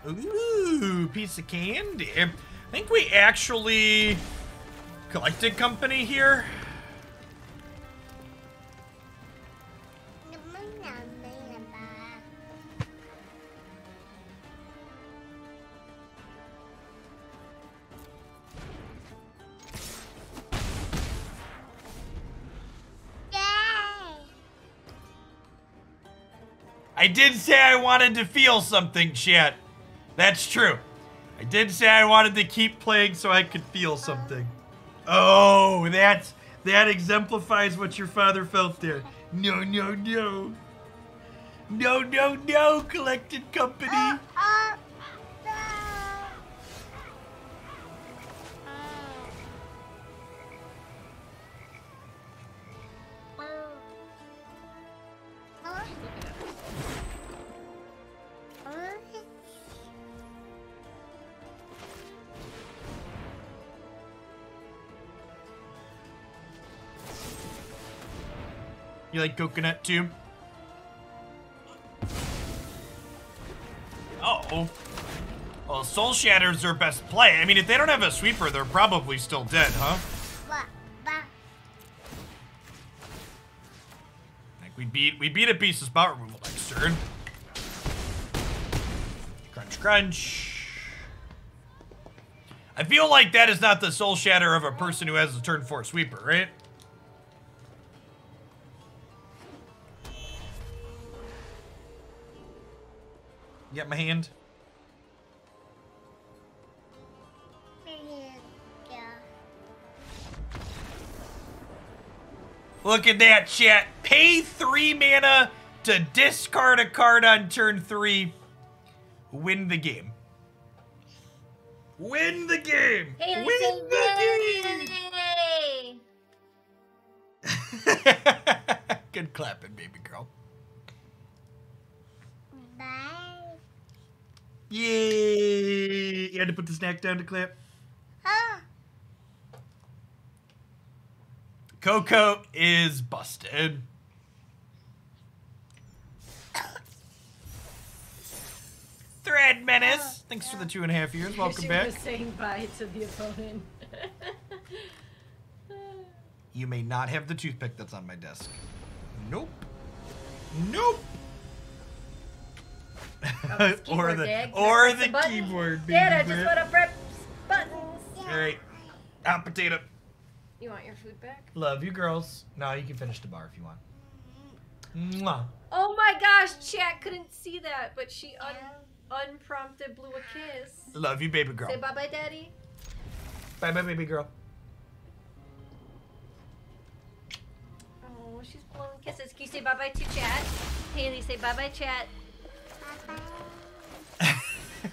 Ooh, piece of candy. I think we actually collected company here. I did say I wanted to feel something, chat. That's true. I did say I wanted to keep playing so I could feel something. Oh, that exemplifies what your father felt there. No. No, no, no, Collected Company. You like coconut too? Uh-oh. Well, Soul Shatter's their best play. I mean, if they don't have a sweeper, they're probably still dead, huh? Like we beat a piece of spot removal next turn. Crunch, crunch. I feel like that is not the Soul Shatter of a person who has a turn 4 sweeper, right? You got my hand? Look at that, chat. Pay 3 mana to discard a card on turn 3. Win the game. Win the game. Hey, Win the game. Good clapping, baby girl. Bye. Yay! You had to put the snack down to clap. Coco is busted. Thread Menace, thanks for the 2.5 years. Welcome she back. was saying bye to the opponent. You may not have the toothpick that's on my desk. Nope. Nope. or the keyboard. Dad, I baby. just want to press buttons. All right. Hot potato. You want your food back? Love you, girls. No, you can finish the bar if you want. Mwah. Oh my gosh, chat couldn't see that, but she unprompted blew a kiss. Love you, baby girl. Say bye-bye, daddy. Bye, bye, baby girl. Oh, she's blowing kisses. Can you say bye-bye to chat? Haley, say bye-bye, chat.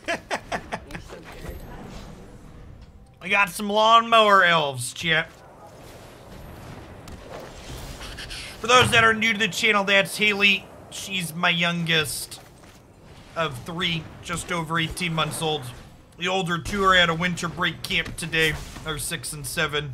You're so good. We got some lawnmower elves, chat. For those that are new to the channel, that's Haley. She's my youngest of 3, just over 18 months old. The older 2 are at a winter break camp today. They're 6 and 7.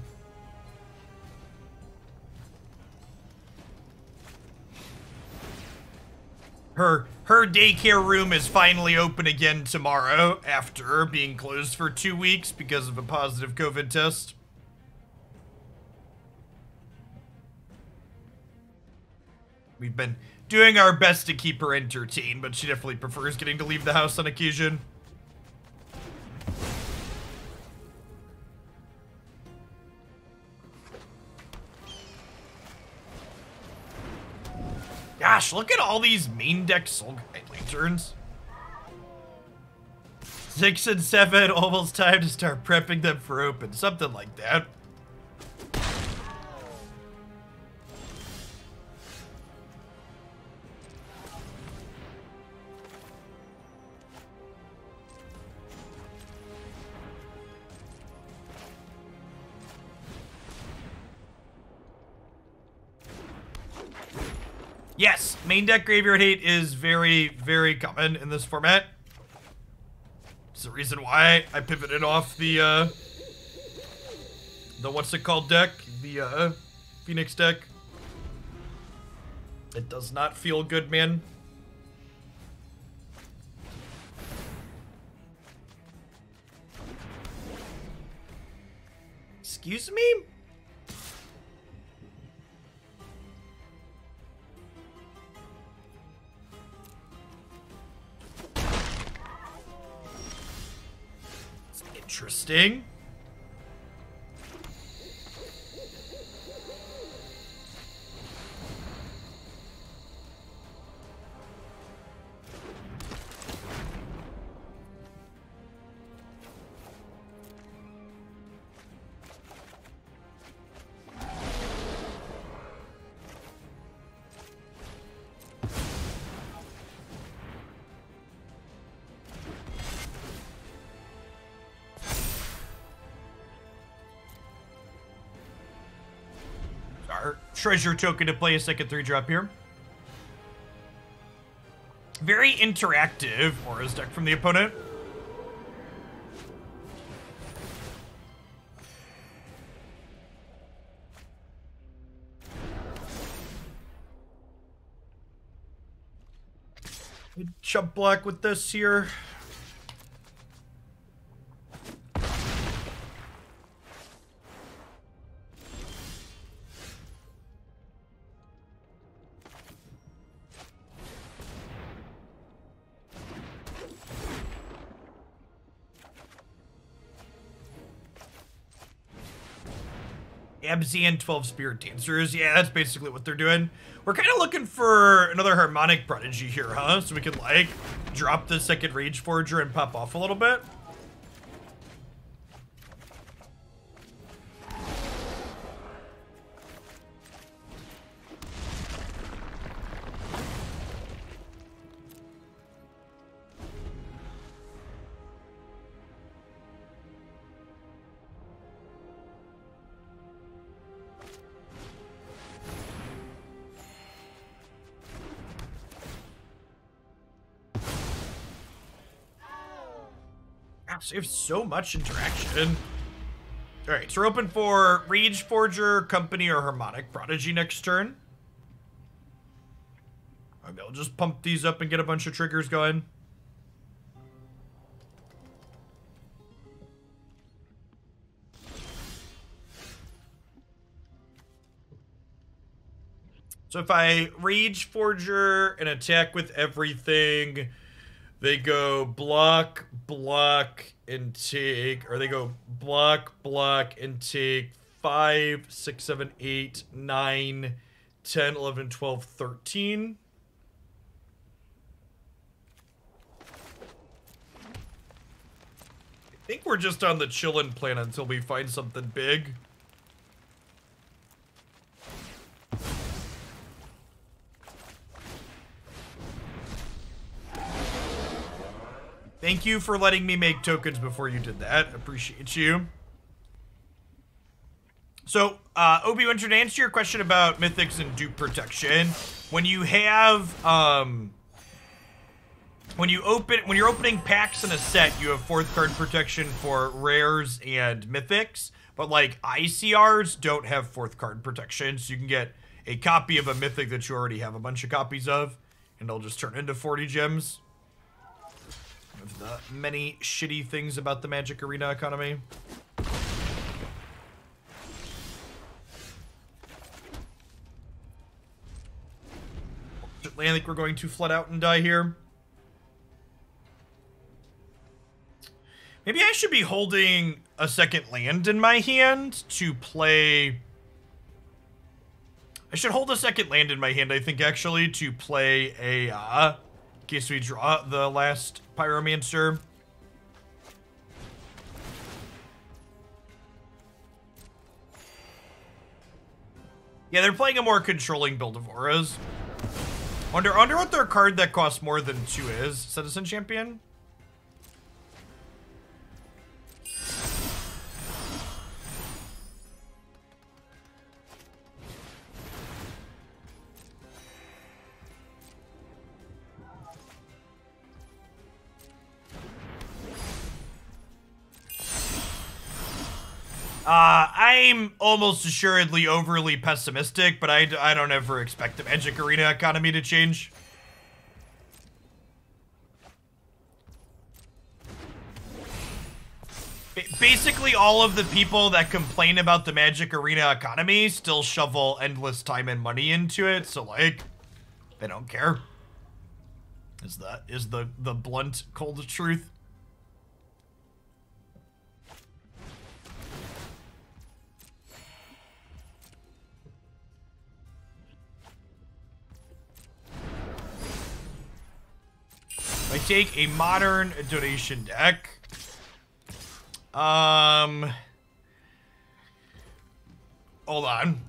Her daycare room is finally open again tomorrow after being closed for 2 weeks because of a positive COVID test. We've been doing our best to keep her entertained, but she definitely prefers getting to leave the house on occasion. Gosh, look at all these main deck Soul Guide Lanterns. 6 and 7, almost time to start prepping them for open. Something like that. Yes, main deck Graveyard Hate is very, very common in this format. It's the reason why I pivoted off the what's it called deck? The, Phoenix deck. It does not feel good, man. Excuse me? Interesting. treasure token to play a second 3-drop here. Very interactive Aura's deck from the opponent. Chump block with this here. Abzan 12 Spirit Dancers. Yeah, that's basically what they're doing. We're kind of looking for another Harmonic Prodigy here, huh? So we can, like, drop the second Rage Forger and pop off a little bit. So you have so much interaction. All right, so we're open for Rage Forger, Company, or Harmonic Prodigy next turn. Maybe I'll just pump these up and get a bunch of triggers going. So if I Rage Forger and attack with everything, they go block, block, and take, or they go block, block, and take 5, 6, 7, 8, 9, 10, 11, 12, 13. I think we're just on the chillin' plan until we find something big. Thank you for letting me make tokens before you did that. Appreciate you. So, Obi-Wan, to answer your question about mythics and dupe protection, when you have, when you're opening packs in a set, you have 4th card protection for rares and mythics, but like ICRs don't have 4th card protection, so you can get a copy of a mythic that you already have a bunch of copies of, and it'll just turn into 40 gems. Of the many shitty things about the Magic Arena economy. Certainly, I think we're going to flood out and die here. Maybe I should be holding a second land in my hand to play... I should hold a second land in my hand, I think, actually, to play a, in case we draw the last Pyromancer. Yeah, they're playing a more controlling build of auras. Wonder what their card that costs more than 2 is. Citizen Champion? I'm almost assuredly overly pessimistic, but I don't ever expect the Magic Arena economy to change. Basically, all of the people that complain about the Magic Arena economy still shovel endless time and money into it, so, like, they don't care. Is the blunt, cold truth. I take a modern donation deck. Hold on.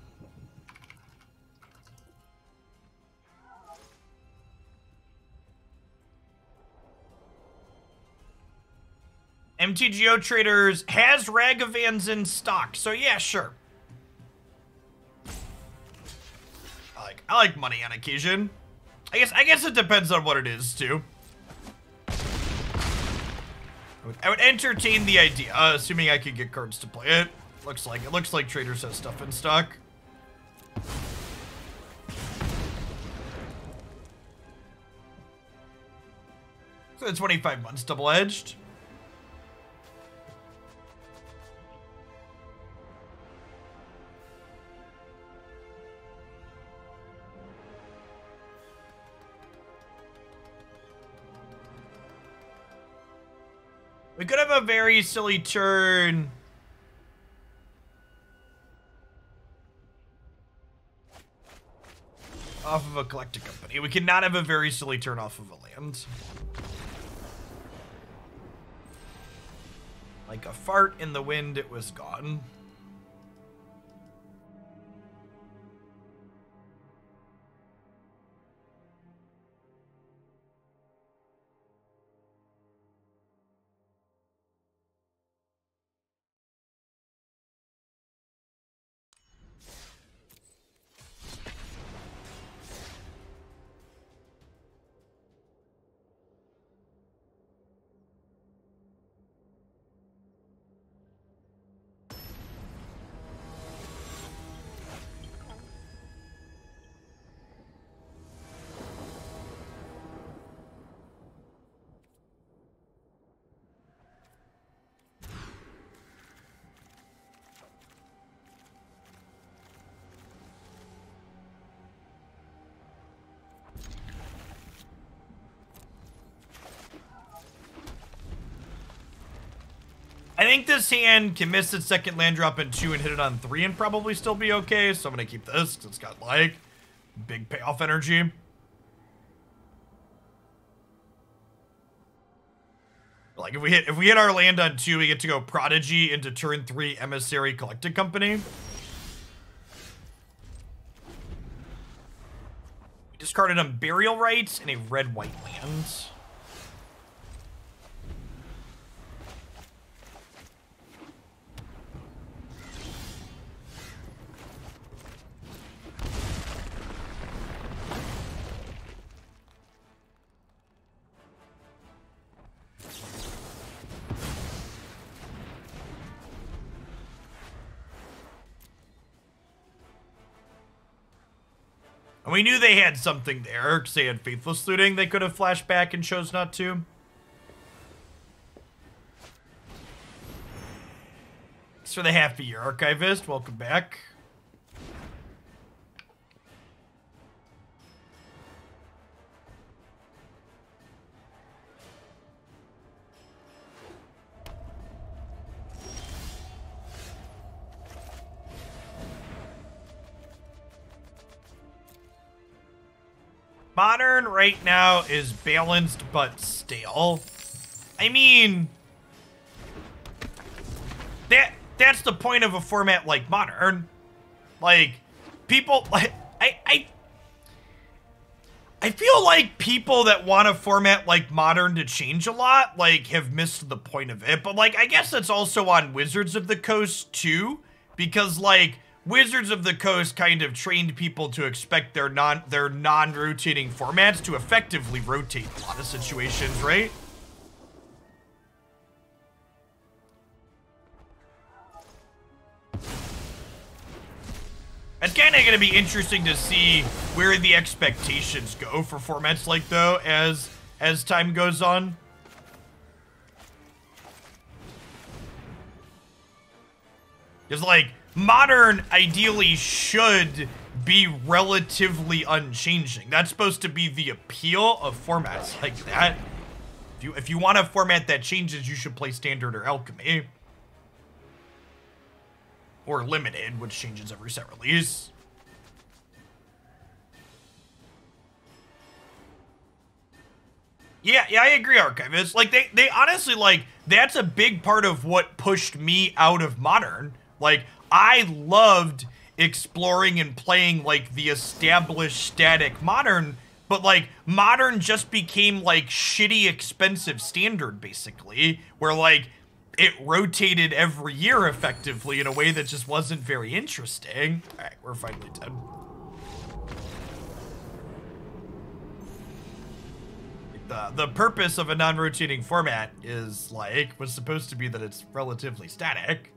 MTGO Traders has Ragavans in stock, so yeah, sure. like money on occasion. I guess it depends on what it is too. I would entertain the idea, assuming I could get cards to play it. Looks like Traders has stuff in stock. So the 25 months double-edged. We could have a very silly turn. Off of a collecting company. We cannot have a very silly turn off of a land. Like a fart in the wind, it was gone. I think this hand can miss its second land drop in 2 and hit it on 3 and probably still be okay, so I'm gonna keep this, because it's got, like, big payoff energy. Like, if we hit our land on 2, we get to go Prodigy into turn 3 Emissary Collected Company. We discarded on Burial Rites and a red-white land. And we knew they had something there, because they had Faithless Looting. They could have flashed back and chose not to. Thanks for the half-a-year, Archivist. Welcome back. Modern right now is balanced but stale. I mean, that's the point of a format like Modern. Like, people, like, I feel like people that want a format like Modern to change a lot, like, have missed the point of it. But, like, I guess that's also on Wizards of the Coast, too. Because, like, Wizards of the Coast kind of trained people to expect their non-rotating formats to effectively rotate a lot of situations, right? It's kind of going to be interesting to see where the expectations go for formats like though as time goes on. Because, like, Modern ideally should be relatively unchanging. That's supposed to be the appeal of formats like that. If you want a format that changes, you should play Standard or Alchemy. Or Limited, which changes every set release. Yeah, I agree, Archivist. Like, they honestly, like, that's a big part of what pushed me out of Modern. Like, I loved exploring and playing, like, the established static Modern, but, like, Modern just became, like, shitty expensive Standard, basically, where, like, it rotated every year effectively in a way that just wasn't very interesting. All right, we're finally done. the purpose of a non-rotating format is like was supposed to be that it's relatively static.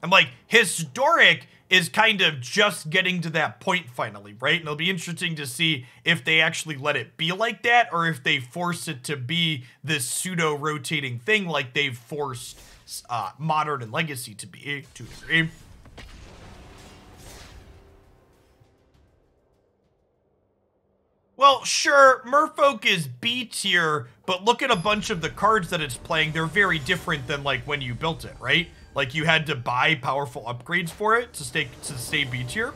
I'm like, historic is kind of just getting to that point finally, right? And it'll be interesting to see if they actually let it be like that or if they force it to be this pseudo-rotating thing like they've forced Modern and Legacy to be, to a degree. Well, sure, Merfolk is B tier, but look at a bunch of the cards that it's playing. They're very different than like when you built it, right? Like you had to buy powerful upgrades for it to stay B tier.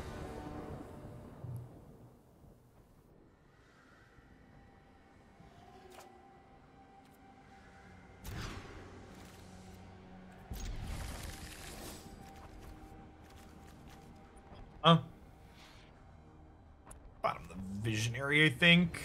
Bottom of the Visionary, I think.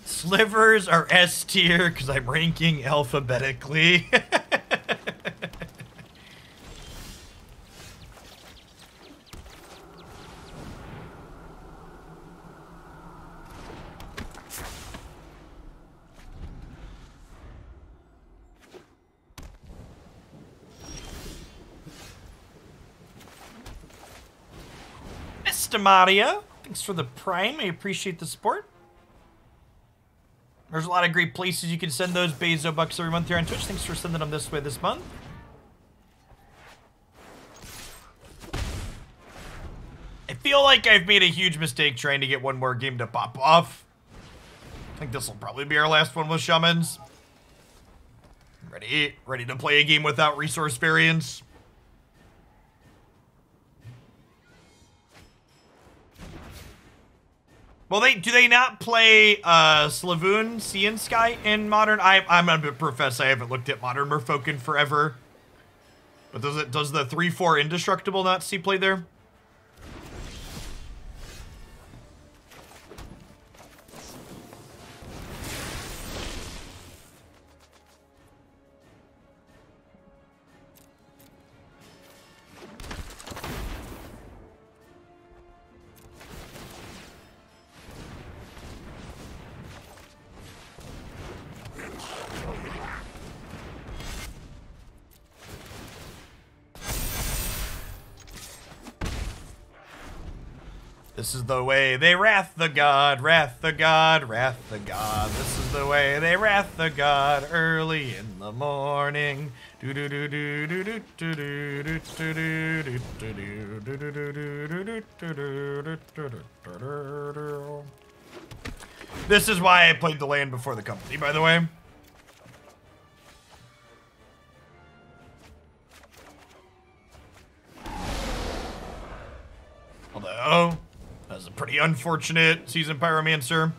Slivers are S tier because I'm ranking alphabetically. Mr. Maria, thanks for the Prime. I appreciate the support. There's a lot of great places you can send those Bezo bucks every month here on Twitch. Thanks for sending them this way this month. I feel like I've made a huge mistake trying to get one more game to pop off. I think this will probably be our last one with Shamans. Ready to play a game without resource variance. Well, do they not play Slavoon, Sea and Sky in Modern? I'm gonna profess I haven't looked at Modern Merfolk in forever. But does the 3/4 Indestructible not see play there? This is the way they wrath the god, wrath the god, wrath the god. This is the way they wrath the god early in the morning. This is why I played the Land Before the Company, by the way. Although, that was a pretty unfortunate Seasoned Pyromancer.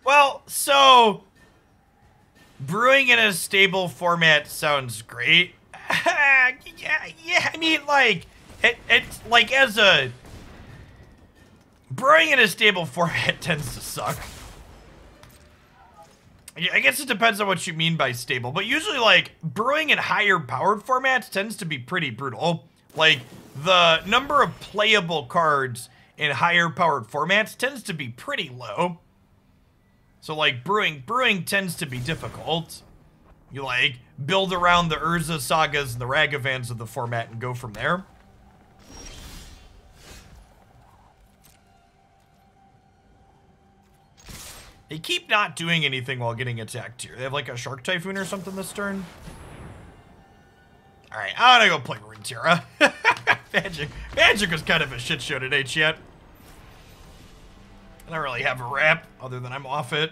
Well, so brewing in a stable format sounds great. Yeah, I mean, like, it's like as a brewing in a stable format tends to suck. I guess it depends on what you mean by stable, but usually, like, brewing in higher powered formats tends to be pretty brutal. Like, the number of playable cards in higher powered formats tends to be pretty low. So, like, brewing tends to be difficult. You, like, build around the Urza Sagas and the Ragavans of the format and go from there. They keep not doing anything while getting attacked here. They have, like, a Shark Typhoon or something this turn. Alright, I'm gonna go play Runeterra. Magic was kind of a shit show today, chat. I don't really have a rap, other than I'm off it.